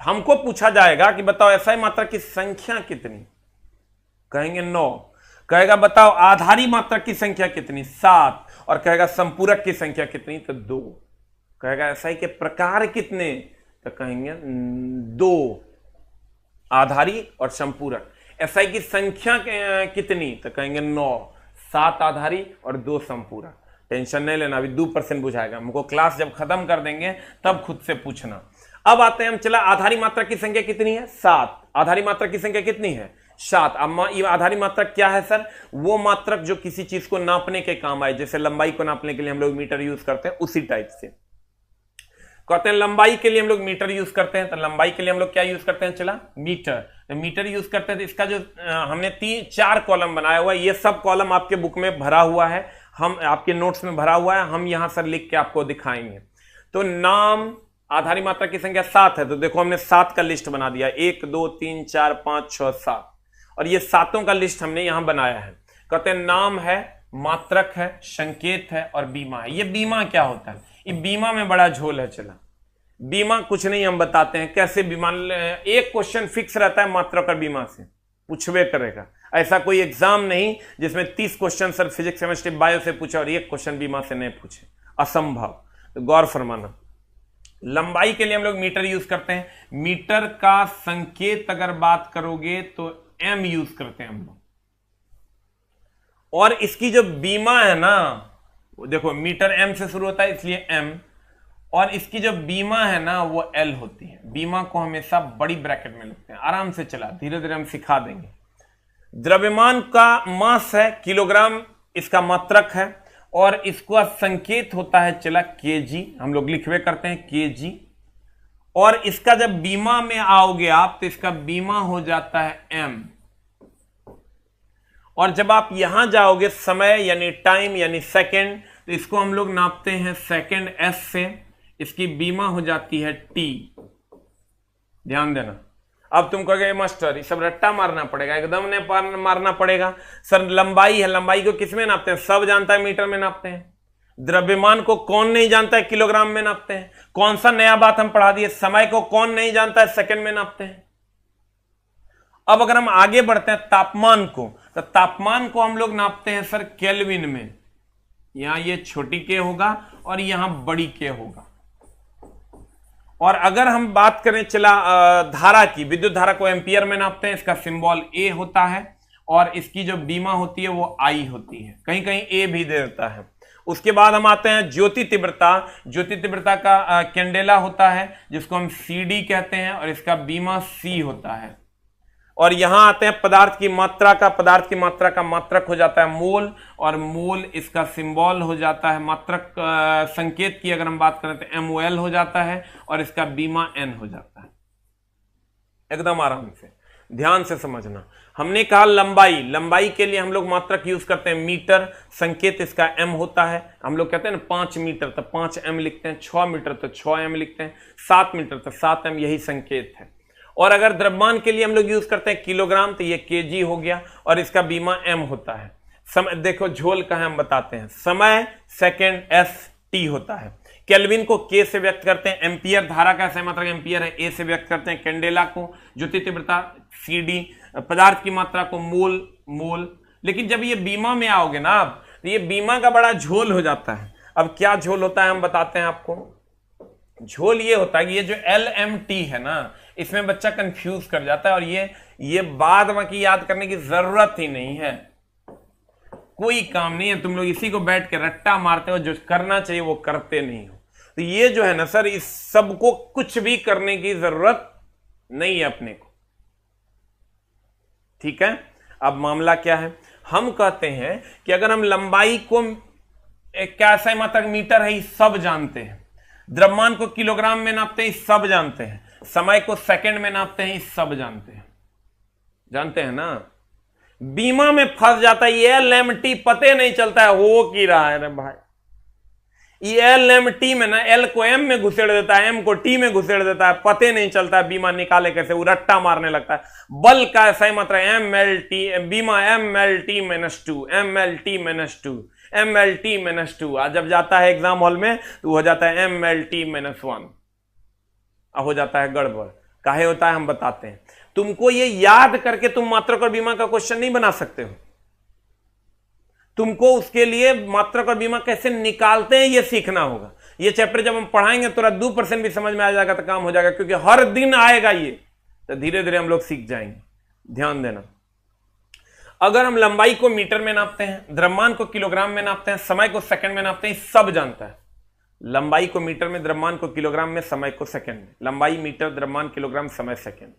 हमको पूछा जाएगा कि बताओ एसआई मात्रक की संख्या कितनी, कहेंगे 9। कहेगा बताओ आधारी मात्रक की संख्या कितनी, 7, और कहेगा संपूरक की संख्या कितनी, तो 2। कहेगा एसआई के प्रकार कितने, तो कहेंगे 2 आधारी और संपूरक। एसआई की संख्या कितनी, तो कहेंगे 9, 7 आधारी और 2 संपूरक। टेंशन नहीं लेना, अभी 2% बुझाएगा, हमको क्लास जब खत्म कर देंगे तब खुद से पूछना। अब आते हैं हम, चला आधारी मात्रक की संख्या कितनी है? 7। आधारी मात्रक की संख्या कितनी है? 7। अब ये आधारी मात्रक क्या है सर? वो मात्रक जो किसी चीज को नापने के काम आए, जैसे लंबाई को नापने के लिए हम लोग मीटर यूज करते हैं, उसी टाइप से कहते हैं। लंबाई के लिए हम लोग मीटर यूज करते हैं, तो लंबाई के लिए हम लोग क्या यूज करते हैं? चला मीटर। तो मीटर यूज करते हैं, तो इसका जो हमने 3-4 कॉलम बनाया हुआ है, ये सब कॉलम आपके बुक में भरा हुआ है, हम आपके नोट्स में भरा हुआ है, हम यहां सर लिख के आपको दिखाएंगे। तो नाम आधारी मात्रा की संख्या 7 है, तो देखो हमने 7 का लिस्ट बना दिया, 1 2 3 4 5 6 7, और ये सातों का लिस्ट हमने यहां बनाया है। कहते हैं नाम है, मात्रक है, संकेत है और बीमा है। ये बीमा क्या होता है? ये बीमा में बड़ा झोल है। चला, बीमा कुछ नहीं, हम बताते हैं कैसे बीमा। एक क्वेश्चन फिक्स रहता है मात्रक और बीमा से, पूछवे करेगा। ऐसा कोई एग्जाम नहीं जिसमें 30 question sir physics chemistry bio से पूछे और एक क्वेश्चन बीमा से नहीं पूछे, असंभव। तो गौर फरमाना। लंबाई के लिए हम लोग मीटर यूज करते हैं। मीटर का संकेत अगर बात करोगे तो एम यूज करते हैं हम लोग। और इसकी जो बीमा है ना, देखो मीटर एम से शुरू होता है इसलिए एम, और इसकी जो बीमा है ना वो एल होती है। बीमा को हमेशा बड़ी ब्रैकेट में लिखते हैं। आराम से चला, धीरे धीरे हम सिखा देंगे। द्रव्यमान का मास है किलोग्राम, इसका मात्रक है, और इसका संकेत होता है चला केजी, हम लोग लिखवे करते हैं केजी। और इसका जब बीमा में आओगे आप तो इसका बीमा हो जाता है एम। और जब आप यहां जाओगे समय यानी टाइम यानी सेकंड, तो इसको हम लोग नापते हैं सेकंड एस से, इसकी बीमा हो जाती है टी। ध्यान देना। अब तुम कहोगे मास्टर ये सब रट्टा मारना पड़ेगा, एकदम ने मारना पड़ेगा सर। लंबाई है, लंबाई को किसमें नापते हैं? सब जानता है मीटर में नापते हैं। द्रव्यमान को कौन नहीं जानता है? किलोग्राम में नापते हैं। कौन सा नया बात हम पढ़ा दिए? समय को कौन नहीं जानता है? सेकंड में नापते हैं। अब अगर हम आगे बढ़ते हैं तापमान को, तो तापमान को हम लोग नापते हैं सर केल्विन में। यहां ये छोटी के होगा और यहां बड़ी के होगा। और अगर हम बात करें चला धारा की, विद्युत धारा को एम्पियर में नापते हैं, इसका सिंबल ए होता है, और इसकी जो बीमा होती है वो आई होती है, कहीं कहीं ए भी दे देता है। उसके बाद हम आते हैं ज्योति तीव्रता। ज्योति तीव्रता का कैंडेला होता है जिसको हम सीडी कहते हैं, और इसका बीमा सी होता है। और यहां आते हैं पदार्थ की मात्रा का। पदार्थ की मात्रा का मात्रक हो जाता है मोल, और मोल इसका सिंबल हो जाता है। मात्रक संकेत की अगर हम बात करें तो MOL हो जाता है, और इसका बीमा N हो जाता है। एकदम आराम से ध्यान से समझना। हमने कहा लंबाई, लंबाई के लिए हम लोग मात्रक यूज करते हैं मीटर, संकेत इसका M होता है। हम लोग कहते हैं ना 5 मीटर तो 5M लिखते हैं, 6 मीटर तो 6M लिखते हैं, 7 मीटर तो 7M, यही संकेत है। और अगर द्रव्यमान के लिए हम लोग यूज करते हैं किलोग्राम, तो ये केजी हो गया, और इसका बीमा एम होता है। समय देखो झोल का है, हम बताते हैं। समय सेकंड एस टी होता है। केल्विन को के से व्यक्त करते हैं। एम्पियर धारा का सही मात्रक एम्पियर है, ए से व्यक्त करते हैं। कैंडेला को, ज्योति तीव्रता सीडी, पदार्थ की मात्रा को मोल मोल। लेकिन जब ये बीमा में आओगे ना आप, तो ये बीमा का बड़ा झोल हो जाता है। अब क्या झोल होता है हम बताते हैं आपको। झोल ये होता है कि ये जो LMT है ना, इसमें बच्चा कंफ्यूज कर जाता है, और ये बाद में की याद करने की जरूरत ही नहीं है, कोई काम नहीं है। तुम लोग इसी को बैठ के रट्टा मारते हो, जो करना चाहिए वो करते नहीं हो। तो ये जो है ना सर, इस सबको कुछ भी करने की जरूरत नहीं है अपने को, ठीक है। अब मामला क्या है, हम कहते हैं कि अगर हम लंबाई को क्या सही मात्रक मीटर है, सब जानते हैं। द्रव्यमान को किलोग्राम में नापते हैं, सब जानते हैं। समय को सेकंड में नापते हैं, सब जानते हैं ना। बीमा में फंस जाता है, ये LMT पते नहीं चलता है हो की रहा है रे भाई। ये LMT में ना L को M में घुसेड़ देता है, M को T में घुसेड़ देता है, पते नहीं चलता है बीमा निकाले कैसे, वो रट्टा मारने लगता है। बल का सही मात्रा MLT, बीमा MLT-2, MLT-2, MLT-2। आज जब जाता है एग्जाम हॉल में तो हो जाता है MLT-1, हो जाता है गड़बड़। काहे होता है हम बताते हैं। तुमको ये याद करके तुम मात्रक और बीमा का क्वेश्चन नहीं बना सकते हो। तुमको उसके लिए मात्रक और बीमा कैसे निकालते हैं ये सीखना होगा। ये चैप्टर जब हम पढ़ाएंगे तो 2% भी समझ में आ जाएगा तो काम हो जाएगा, क्योंकि हर दिन आएगा ये, तो धीरे धीरे हम लोग सीख जाएंगे। ध्यान देना। अगर हम लंबाई को मीटर में नापते हैं, द्रव्यमान को किलोग्राम में नापते हैं, समय को सेकंड में नापते हैं, सब जानता है। लंबाई को मीटर में, द्रव्यमान को किलोग्राम में, समय को सेकंड में। लंबाई मीटर, द्रव्यमान किलोग्राम, समय सेकंड।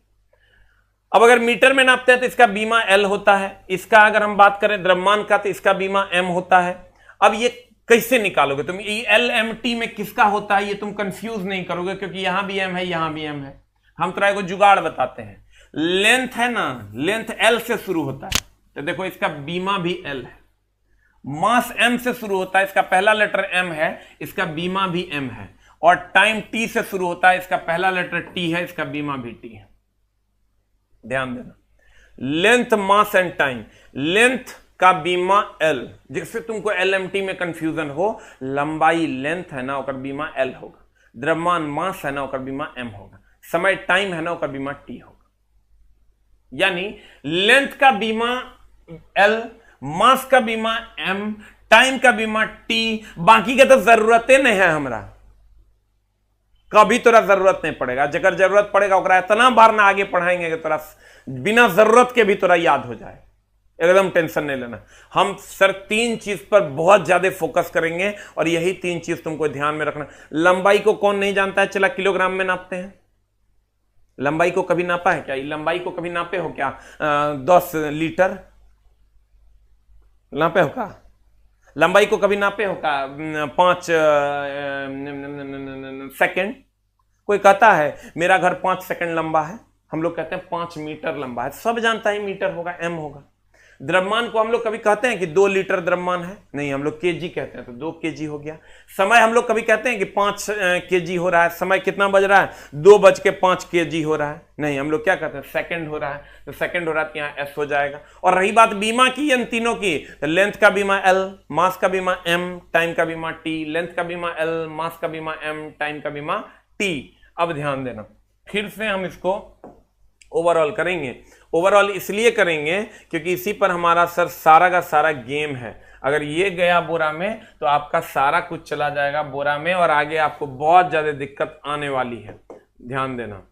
अब अगर मीटर में नापते हैं तो इसका बीमा L होता है, इसका अगर हम बात करें द्रव्यमान का तो इसका बीमा M होता है। अब ये कैसे निकालोगे तुम? LMT में किसका होता है ये तुम कंफ्यूज नहीं करोगे, क्योंकि यहां भी M है यहां भी M है। हम तो को जुगाड़ बताते हैं। लेंथ है ना, लेंथ L से शुरू होता है, तो देखो इसका बीमा भी L है। मास M से शुरू होता है, इसका पहला लेटर M है, इसका बीमा भी M है। और टाइम T से शुरू होता है, इसका पहला लेटर T है, इसका बीमा भी T है। ध्यान देना, length, mass and time. Length का बीमा L, जिससे तुमको LMT में कंफ्यूजन हो। लंबाई लेंथ है ना, ओकर बीमा L होगा। द्रव्यमान मास है ना, ओकर बीमा M होगा। समय टाइम है ना, ओकर बीमा T होगा। यानी लेंथ का बीमा L, मास का बीमा M, टाइम का बीमा T। बाकी के तो जरूरतें नहीं है हमरा, कभी तोरा जरूरत नहीं पड़ेगा। जगह जरूरत पड़ेगा ओकरा इतना बार ना आगे पढ़ाएंगे कि तोरा बिना जरूरत के भी तोरा याद हो जाए। एकदम टेंशन नहीं लेना। हम सर 3 चीज पर बहुत ज्यादा फोकस करेंगे और यही 3 चीज तुमको ध्यान में रखना। लंबाई को कौन नहीं जानता है? चला किलोग्राम में नापते हैं। लंबाई को कभी नापा है क्या? लंबाई को कभी नापे हो क्या? 10 लीटर नापे हो का? लंबाई को कभी नापे हो का? 5 सेकंड? कोई कहता है मेरा घर 5 सेकंड लंबा है, हम लोग कहते हैं 5 मीटर लंबा है। सब जानता है मीटर होगा, M होगा। द्रव्यमान को हम लोग कभी कहते हैं कि 2 लीटर द्रव्यमान है? नहीं, हम लोग केजी कहते हैं, तो 2 केजी हो गया। समय हम लोग कभी कहते हैं कि 5 केजी हो रहा है? समय कितना बज रहा है? 2:05 केजी हो रहा है? नहीं, हम लोग क्या कहते हैं? सेकंड हो रहा है, तो सेकंड हो रहा है तो यहाँ S हो जाएगा। और रही बात बीमा की, इन तीनों की, तो लेंथ का बीमा L, मास का बीमा M, टाइम का बीमा T। लेंथ का बीमा L, मास का बीमा M, टाइम का बीमा T। अब ध्यान देना, फिर से हम इसको ओवरऑल करेंगे। ओवरऑल इसलिए करेंगे क्योंकि इसी पर हमारा सर सारा का सारा गेम है। अगर ये गया बोरा में तो आपका सारा कुछ चला जाएगा बोरा में, और आगे आपको बहुत ज्यादा दिक्कत आने वाली है। ध्यान देना।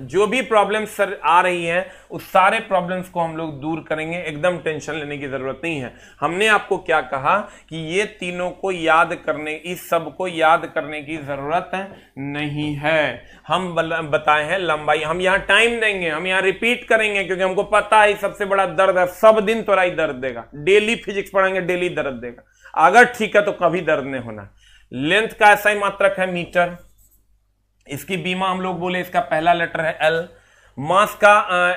जो भी प्रॉब्लम्स सर आ रही है उस सारे प्रॉब्लम्स को हम लोग दूर करेंगे। एकदम टेंशन लेने की जरूरत नहीं है। हमने आपको क्या कहा कि ये तीनों को याद करने, इस सब को याद करने की जरूरत नहीं है। हम बताए हैं लंबाई, हम यहाँ टाइम देंगे, हम यहाँ रिपीट करेंगे, क्योंकि हमको पता है सबसे बड़ा दर्द है। सब दिन थोड़ा ही दर्द देगा। डेली फिजिक्स पढ़ेंगे, डेली दर्द देगा। अगर ठीक है तो कभी दर्द नहीं होना। लेंथ का ऐसा ही मात्रक है मीटर, इसकी बीमा हम लोग बोले इसका पहला लेटर है L। मास का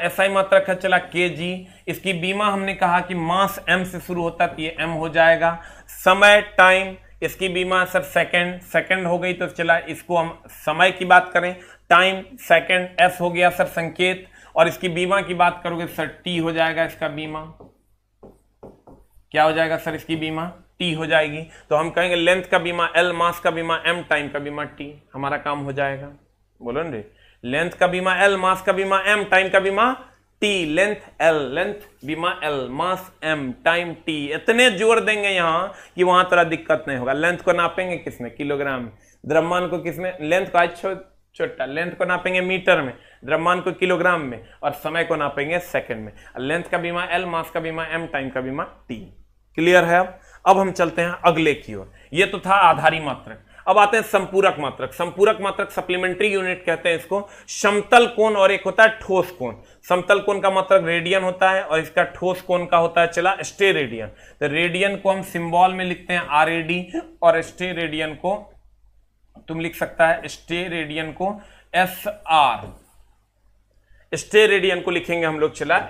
SI मात्रक है चला kg, इसकी बीमा हमने कहा कि मास M से शुरू होता है तो ये M हो जाएगा। समय टाइम, इसकी बीमा सर सेकंड, सेकंड हो गई तो चला इसको हम समय की बात करें, टाइम सेकंड, S हो गया सर संकेत। और इसकी बीमा की बात करोगे सर T हो जाएगा। इसका बीमा क्या हो जाएगा सर? इसकी बीमा T हो जाएगी। तो हम कहेंगे लेंथ का बीमा L, मास का बीमा M, टाइम का बीमा T। हमारा काम हो जाएगा। बोलो ना रे, लेंथ का बीमा L, मास का बीमा M, टाइम का बीमा T। लेंथ L, लेंथ बीमा L, मास M, टाइम T। इतने जोर देंगे यहां कि वहां थोड़ा दिक्कत नहीं होगा। लेंथ को नापेंगे किसमें? किलोग्राम में। द्रव्यमान को किसमें? लेंथ को आज छोटा, लेंथ को नापेंगे मीटर में, द्रव्यमान को किलोग्राम में, और समय को नापेंगे सेकंड में। लेंथ का बीमा L, मास का बीमा M, टाइम का बीमा T। क्लियर है? अब हम चलते हैं अगले की ओर। ये तो था आधारी मात्रक। अब आते हैं संपूरक मात्रक। संपूरक मात्रक सप्लीमेंट्री यूनिट कहते हैं इसको। समतल कोण और एक होता है ठोस कोण। समतल कोण का मात्रक रेडियन होता है और इसका ठोस कोण का होता है चला स्टेरेडियन। तो रेडियन को हम सिंबल में लिखते हैं RAD, और स्टेरेडियन को तुम लिख सकता है, स्टेरेडियन को SR। स्टेरेडियन को लिखेंगे हम लोग चला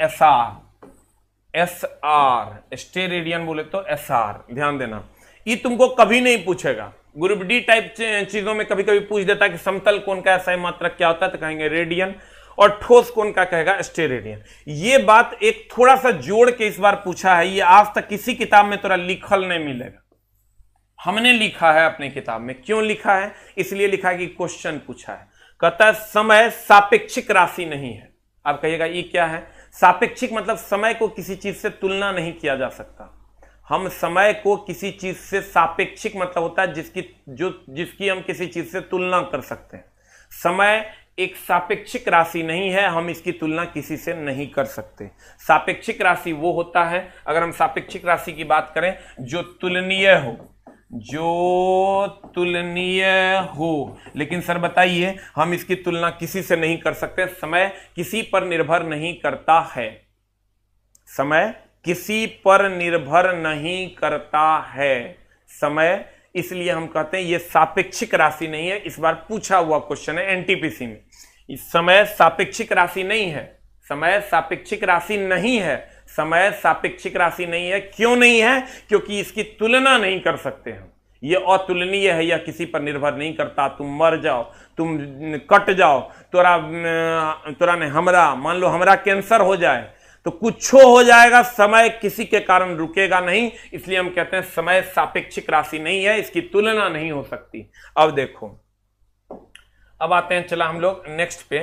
SR। स्टेरेडियन बोले तो SR। ध्यान देना, ये तुमको कभी नहीं पूछेगा। ग्रुप डी टाइप चीजों में कभी कभी पूछ देता है कि समतल कोण का SI मात्रक क्या होता है, तो कहेंगे रेडियन, और ठोस कोण का कहेगा स्टेरेडियन। ये बात एक थोड़ा सा जोड़ के इस बार पूछा है, ये आज तक किसी किताब में तोरा लिखल नहीं मिलेगा। हमने लिखा है अपनी किताब में। क्यों लिखा है? इसलिए लिखा है कि क्वेश्चन पूछा है। कहता है समय सापेक्षिक राशि नहीं है। आप कहिएगा ये क्या है? सापेक्षिक मतलब समय को किसी चीज से तुलना नहीं किया जा सकता। हम समय को किसी चीज से, सापेक्षिक मतलब होता है जिसकी हम किसी चीज से तुलना कर सकते हैं। समय एक सापेक्षिक राशि नहीं है, हम इसकी तुलना किसी से नहीं कर सकते। सापेक्षिक राशि वो होता है, अगर हम सापेक्षिक राशि की बात करें, जो तुलनीय हो। जो तुलनीय हो। लेकिन सर बताइए, हम इसकी तुलना किसी से नहीं कर सकते। समय किसी पर निर्भर नहीं करता है, समय किसी पर निर्भर नहीं करता है समय, इसलिए हम कहते हैं ये सापेक्षिक राशि नहीं है। इस बार पूछा हुआ क्वेश्चन है एनटीपीसी में, इस समय सापेक्षिक राशि नहीं है, समय सापेक्षिक राशि नहीं है, समय सापेक्षिक राशि नहीं है। क्यों नहीं है? क्योंकि इसकी तुलना नहीं कर सकते हम, ये अतुलनीय है, यह किसी पर निर्भर नहीं करता। तुम मर जाओ, तुम कट जाओ, तोरा ने हमरा, मान लो हमरा कैंसर हो जाए तो कुछ हो जाएगा, समय किसी के कारण रुकेगा नहीं, इसलिए हम कहते हैं समय सापेक्षिक राशि नहीं है, इसकी तुलना नहीं हो सकती। अब देखो, अब आते हैं, चला हम लोग नेक्स्ट पे,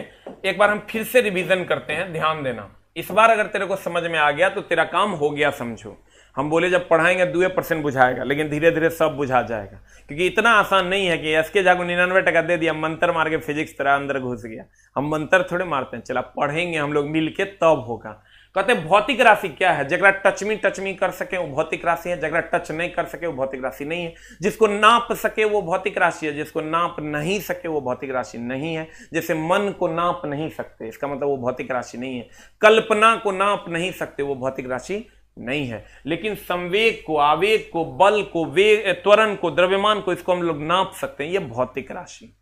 एक बार हम फिर से रिवीजन करते हैं, ध्यान देना। इस बार अगर तेरे को समझ में आ गया तो तेरा काम हो गया समझो। हम बोले जब पढ़ाएंगे 2% बुझाएगा, लेकिन धीरे धीरे सब बुझा जाएगा, क्योंकि इतना आसान नहीं है कि एसके झा को 99% दे दिया, मंत्र मार के फिजिक्स तेरा अंदर घुस गया। हम मंत्र थोड़े मारते हैं, चला पढ़ेंगे हम लोग मिलके तब होगा। कहते भौतिक राशि क्या है? जगरा टच मी कर सके वो भौतिक राशि है, जगरा टच नहीं कर सके वो भौतिक राशि नहीं है। जिसको नाप सके वो भौतिक राशि है, जिसको नाप नहीं सके वो भौतिक राशि नहीं है। जैसे मन को नाप नहीं सकते, इसका मतलब वो भौतिक राशि नहीं है। कल्पना को नाप नहीं सकते, वो भौतिक राशि नहीं है। लेकिन संवेग को, आवेग को, बल को, वेग, त्वरण को, द्रव्यमान को, इसको हम लोग नाप सकते हैं, ये भौतिक राशि।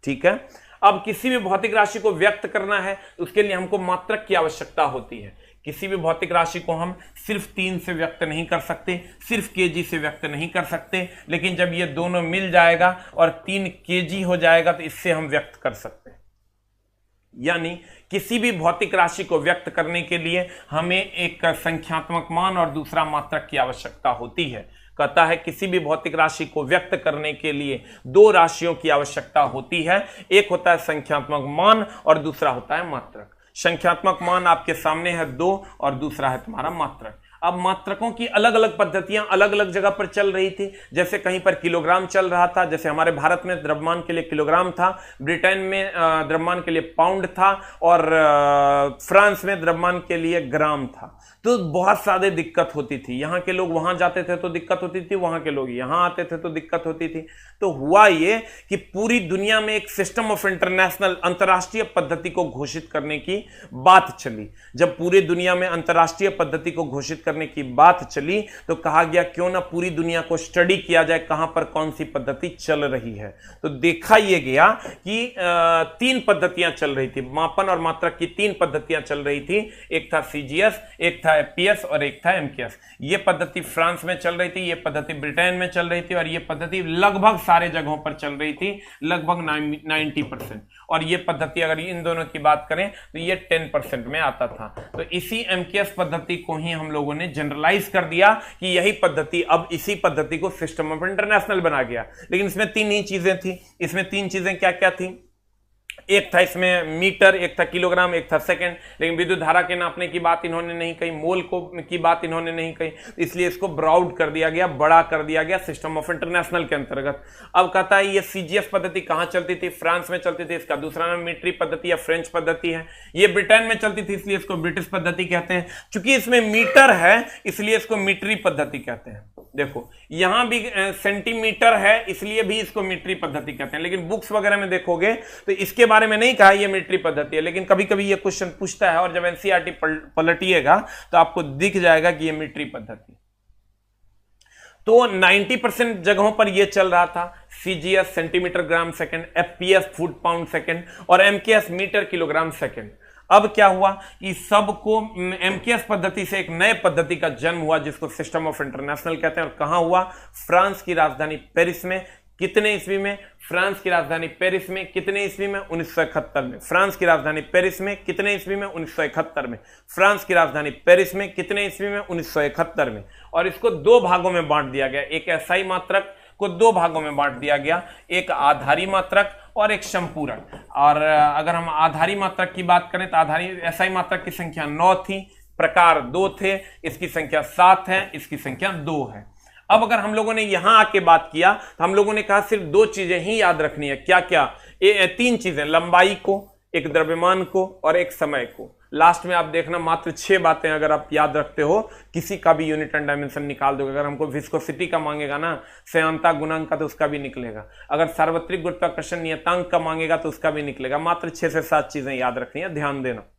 ठीक है। अब किसी भी भौतिक राशि को व्यक्त करना है, उसके लिए हमको मात्रक की आवश्यकता होती है। किसी भी भौतिक राशि को हम सिर्फ 3 से व्यक्त नहीं कर सकते, सिर्फ केजी से व्यक्त नहीं कर सकते, लेकिन जब ये दोनों मिल जाएगा और 3 केजी हो जाएगा तो इससे हम व्यक्त कर सकते हैं। यानी किसी भी भौतिक राशि को व्यक्त करने के लिए हमें एक संख्यात्मक मान और दूसरा मात्रक की आवश्यकता होती है। कहता है किसी भी भौतिक राशि को व्यक्त करने के लिए 2 राशियों की आवश्यकता होती है, एक होता है संख्यात्मक मान और दूसरा होता है मात्रक। संख्यात्मक मान आपके सामने है 2 और दूसरा है तुम्हारा मात्रक। अब मात्रकों की अलग अलग पद्धतियां अलग अलग जगह पर चल रही थी। जैसे कहीं पर किलोग्राम चल रहा था, जैसे हमारे भारत में द्रव्यमान के लिए किलोग्राम था, ब्रिटेन में द्रव्यमान के लिए पाउंड था, और फ्रांस में द्रव्यमान के लिए ग्राम था। तो बहुत सारे दिक्कत होती थी। यहाँ के लोग वहां जाते थे तो दिक्कत होती थी, वहां के लोग यहाँ आते थे तो दिक्कत होती थी। तो हुआ ये कि पूरी दुनिया में एक सिस्टम ऑफ इंटरनेशनल, अंतर्राष्ट्रीय पद्धति को घोषित करने की बात चली। जब पूरी दुनिया में अंतर्राष्ट्रीय पद्धति को घोषित करने की बात चली तो कहा गया क्यों ना पूरी दुनिया को स्टडी किया जाए, कहां पर कौन सी पद्धति चल रही है। तो देखा यह गया कि 3 पद्धतियां चल रही थी, मापन और मात्रक की 3 पद्धतियां चल रही थी। एक था सीजीएस, एक था एफपीएस और एक था एमकेएस। यह पद्धति फ्रांस में चल रही थी, यह पद्धति ब्रिटेन में चल रही थी, और यह पद्धति लगभग सारे जगहों पर चल रही थी, लगभग 90%। और यह पद्धति अगर इन दोनों की बात करें तो यह 10% में आता था। तो इसी एमकेएस पद्धति को ही हम लोगों ने जनरलाइज कर दिया कि यही पद्धति, अब इसी पद्धति को सिस्टम ऑफ इंटरनेशनल बना गया। लेकिन इसमें 3 ही चीजें थी। इसमें 3 चीजें क्या क्या थी? एक था इसमें मीटर, एक था किलोग्राम, एक था सेकंड। लेकिन विद्युत धारा के नापने की बात इन्होंने नहीं कही, मोल को की बात इन्होंने नहीं कही, इसलिए इसको ब्रॉड कर दिया गया, बड़ा कर दिया गया सिस्टम ऑफ इंटरनेशनल के अंतर्गत। अब कहता है ये सीजीएस पद्धति कहां चलती थी? फ्रांस में चलती थी। इसका दूसरा नाम मीट्री पद्धति या फ्रेंच पद्धति है। ये ब्रिटेन में चलती थी, इसलिए इसको ब्रिटिश पद्धति कहते हैं। चूंकि इसमें मीटर है इसलिए इसको मीट्री पद्धति कहते हैं। देखो यहां भी सेंटीमीटर है इसलिए भी इसको मीट्री पद्धति कहते हैं। लेकिन बुक्स वगैरह में देखोगे तो इसके बारे में नहीं कहा ये मीट्री पद्धति है, लेकिन कभी कभी ये क्वेश्चन पूछता है और जब एनसीईआरटी पलटिएगा तो आपको दिख जाएगा कि ये मीट्री पद्धति। तो 90% जगहों पर यह चल रहा था। CGS centimetre gram second, FPS foot pound second और एमकेएस मीटर किलोग्राम सेकंड। अब क्या हुआ कि सबको एमकेएस पद्धति से एक नए पद्धति का जन्म हुआ जिसको सिस्टम ऑफ इंटरनेशनल कहते हैं। और कहां हुआ? फ्रांस की राजधानी पेरिस में। कितने ईस्वी में? फ्रांस की राजधानी पेरिस में। कितने ईस्वी में? 1971 में। फ्रांस की राजधानी पेरिस में। कितने ईस्वी में? 1971 में। फ्रांस की राजधानी पेरिस में। कितने ईस्वी में? 1971 में। और इसको 2 भागों में बांट दिया गया। एक एसआई मात्रक को 2 भागों में बांट दिया गया, एक आधारी मात्रक और एक संपूरक। और अगर हम आधारी मात्रक की बात करें तो आधारी एसआई मात्रक की संख्या 9 थी, प्रकार 2 थे, इसकी संख्या 7 है, इसकी संख्या 2 है। अब अगर हम लोगों ने यहां आके बात किया तो हम लोगों ने कहा सिर्फ 2 चीजें ही याद रखनी है। क्या क्या? 3 चीजें, लंबाई को, एक द्रव्यमान को और एक समय को। लास्ट में आप देखना मात्र 6 बातें अगर आप याद रखते हो किसी का भी यूनिट एंड डायमेंशन निकाल दोगे। अगर हमको विस्कोसिटी का मांगेगा ना, श्यानता गुणांक का, तो उसका भी निकलेगा। अगर सार्वत्रिक गुरुत्वाकर्षण नियतांक का मांगेगा तो उसका भी निकलेगा। मात्र 6 से 7 चीजें याद रखनी है, ध्यान देना।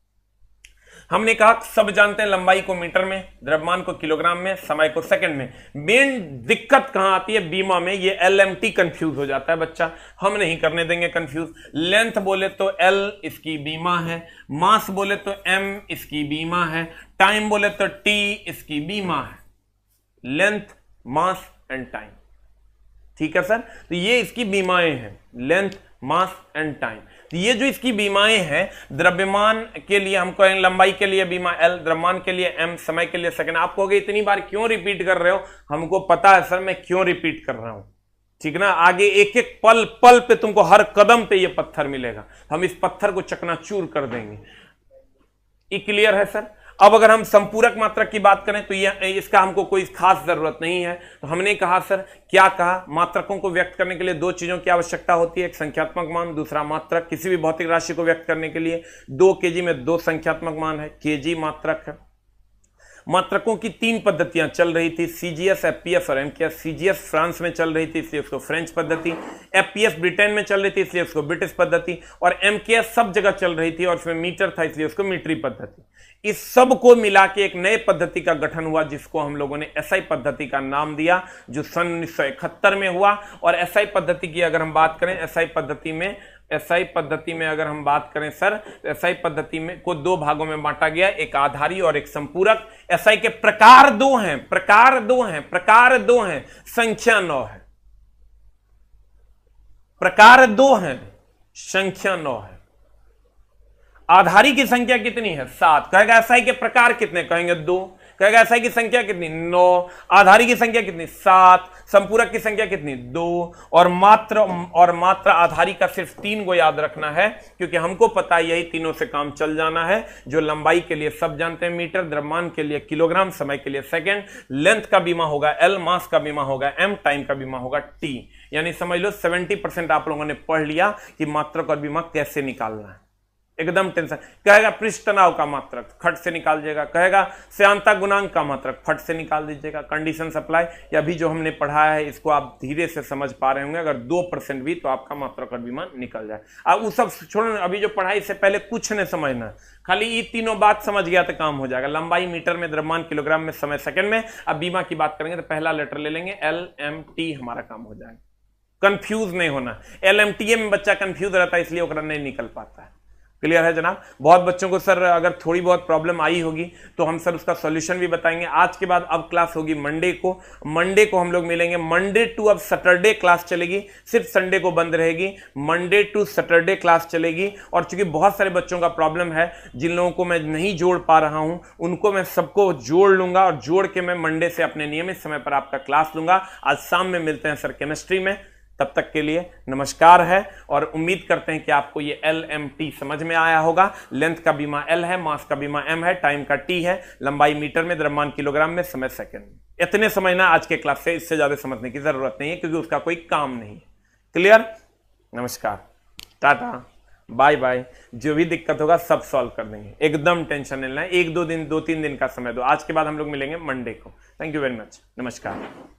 हमने कहा सब जानते हैं लंबाई को मीटर में, द्रव्यमान को किलोग्राम में, समय को सेकंड में। मेन दिक्कत कहां आती है? बीमा में ये LMT कंफ्यूज हो जाता है बच्चा, हम नहीं करने देंगे कंफ्यूज। लेंथ बोले तो L इसकी बीमा है, मास बोले तो M इसकी बीमा है, टाइम बोले तो T इसकी बीमा है। लेंथ, मास एंड टाइम, ठीक है सर। तो ये इसकी बीमाएं हैं, लेंथ, मास एंड टाइम। तो ये जो इसकी बीमाएं हैं, द्रव्यमान के लिए हम कहेंगे लंबाई के लिए बीमा L, द्रव्यमान के लिए M, समय के लिए सेकंड। आप कहोगे इतनी बार क्यों रिपीट कर रहे हो? हमको पता है सर मैं क्यों रिपीट कर रहा हूं, ठीक ना। आगे एक एक पल पल पे तुमको हर कदम पे ये पत्थर मिलेगा, हम इस पत्थर को चकनाचूर कर देंगे। ये क्लियर है सर? अब अगर हम संपूरक मात्रक की बात करें तो इसका हमको कोई खास जरूरत नहीं है। तो हमने कहा सर, क्या कहा? मात्रकों को व्यक्त करने के लिए 2 चीजों की आवश्यकता होती है, एक संख्यात्मक मान, दूसरा मात्रक। किसी भी भौतिक राशि को व्यक्त करने के लिए 2 kg में 2 संख्यात्मक मान है, kg मात्रक है। मात्रकों की 3 पद्धतियां चल रही थी, CGS, FPS और MKS। CGS फ्रांस में चल रही थी इसलिए उसको फ्रेंच पद्धति, FPS ब्रिटेन में चल रही थी इसलिए उसको ब्रिटिश पद्धति, और MKS सब जगह चल रही थी और उसमें मीटर था इसलिए उसको मीटरी पद्धति। इस सब को मिला के एक नए पद्धति का गठन हुआ जिसको हम लोगों ने SI पद्धति का नाम दिया, जो सन 1971 में हुआ। और SI पद्धति की अगर हम बात करें, SI पद्धति में अगर हम बात करें सर, SI पद्धति में को 2 भागों में बांटा गया, एक आधारी और एक संपूरक। SI के प्रकार 2 हैं, प्रकार 2 हैं, संख्या 9 है। प्रकार 2 हैं, संख्या 9 है। आधारी की संख्या कितनी है? 7। कहेगा SI के प्रकार कितने? कहेंगे 2। कहेगा SI की संख्या कितनी? 9। आधारी की संख्या कितनी? 7। संपूरक की संख्या कितनी? 2। और मात्र आधारी का सिर्फ 3 को याद रखना है, क्योंकि हमको पता है यही तीनों से काम चल जाना है। जो लंबाई के लिए सब जानते हैं मीटर, द्रव्यमान के लिए किलोग्राम, समय के लिए सेकंड, लेंथ का बीमा होगा L, मास का बीमा होगा M, टाइम का बीमा होगा T। यानी समझ लो 70% आप लोगों ने पढ़ लिया कि मात्रक और बीमा कैसे निकालना है, एकदम टेंशन। कहेगा पृष्ठ तनाव का मात्रक, खट से निकाल दीजिएगा। कहेगा श्यानता गुणांक का मात्रक, फट से निकाल दीजिएगा। कंडीशन सप्लाई, या भी जो हमने पढ़ा है इसको आप धीरे से समझ पा रहे होंगे। अगर 2% भी तो आपका मात्रक और बीमा निकल जाए। अब वो सब छोड़ो, अभी जो पढ़ाई से पहले कुछ नहीं समझना, खाली ये तीनों बात समझ गया तो काम हो जाएगा। लंबाई मीटर में, द्रव्यमान किलोग्राम में, समय सेकंड में। अब बीमा की बात करेंगे तो पहला लेटर ले लेंगे LMT, हमारा काम हो जाएगा। कंफ्यूज नहीं होना, LMTA में बच्चा कंफ्यूज रहता है इसलिए ओकरा नहीं निकल पाता है। क्लियर है जनाब? बहुत बच्चों को सर अगर थोड़ी बहुत प्रॉब्लम आई होगी तो हम सर उसका सॉल्यूशन भी बताएंगे। आज के बाद अब क्लास होगी मंडे को हम लोग मिलेंगे। मंडे टू अब सैटरडे क्लास चलेगी, सिर्फ संडे को बंद रहेगी। मंडे टू सैटरडे क्लास चलेगी। और चूंकि बहुत सारे बच्चों का प्रॉब्लम है, जिन लोगों को मैं नहीं जोड़ पा रहा हूं उनको मैं सबको जोड़ लूंगा, और जोड़ के मैं मंडे से अपने नियमित समय पर आपका क्लास लूंगा। आज शाम में मिलते हैं सर केमिस्ट्री में। तब तक के लिए नमस्कार है, और उम्मीद करते हैं कि आपको ये LMT समझ में आया होगा। लेंथ का बीमा L है, मास का बीमा M है, टाइम का T है, लंबाई मीटर में, द्रव्यमान किलोग्राम में, समय सेकंड में। इतने समझना आज के क्लास से, इससे ज्यादा समझने की जरूरत नहीं है क्योंकि उसका कोई काम नहीं है। क्लियर? नमस्कार, टाटा, बाय बाय। जो भी दिक्कत होगा सब सॉल्व कर देंगे, एकदम टेंशन नहीं लेना है। 1-2 दिन, 2-3 दिन का समय दो। आज के बाद हम लोग मिलेंगे मंडे को। थैंक यू वेरी मच, नमस्कार।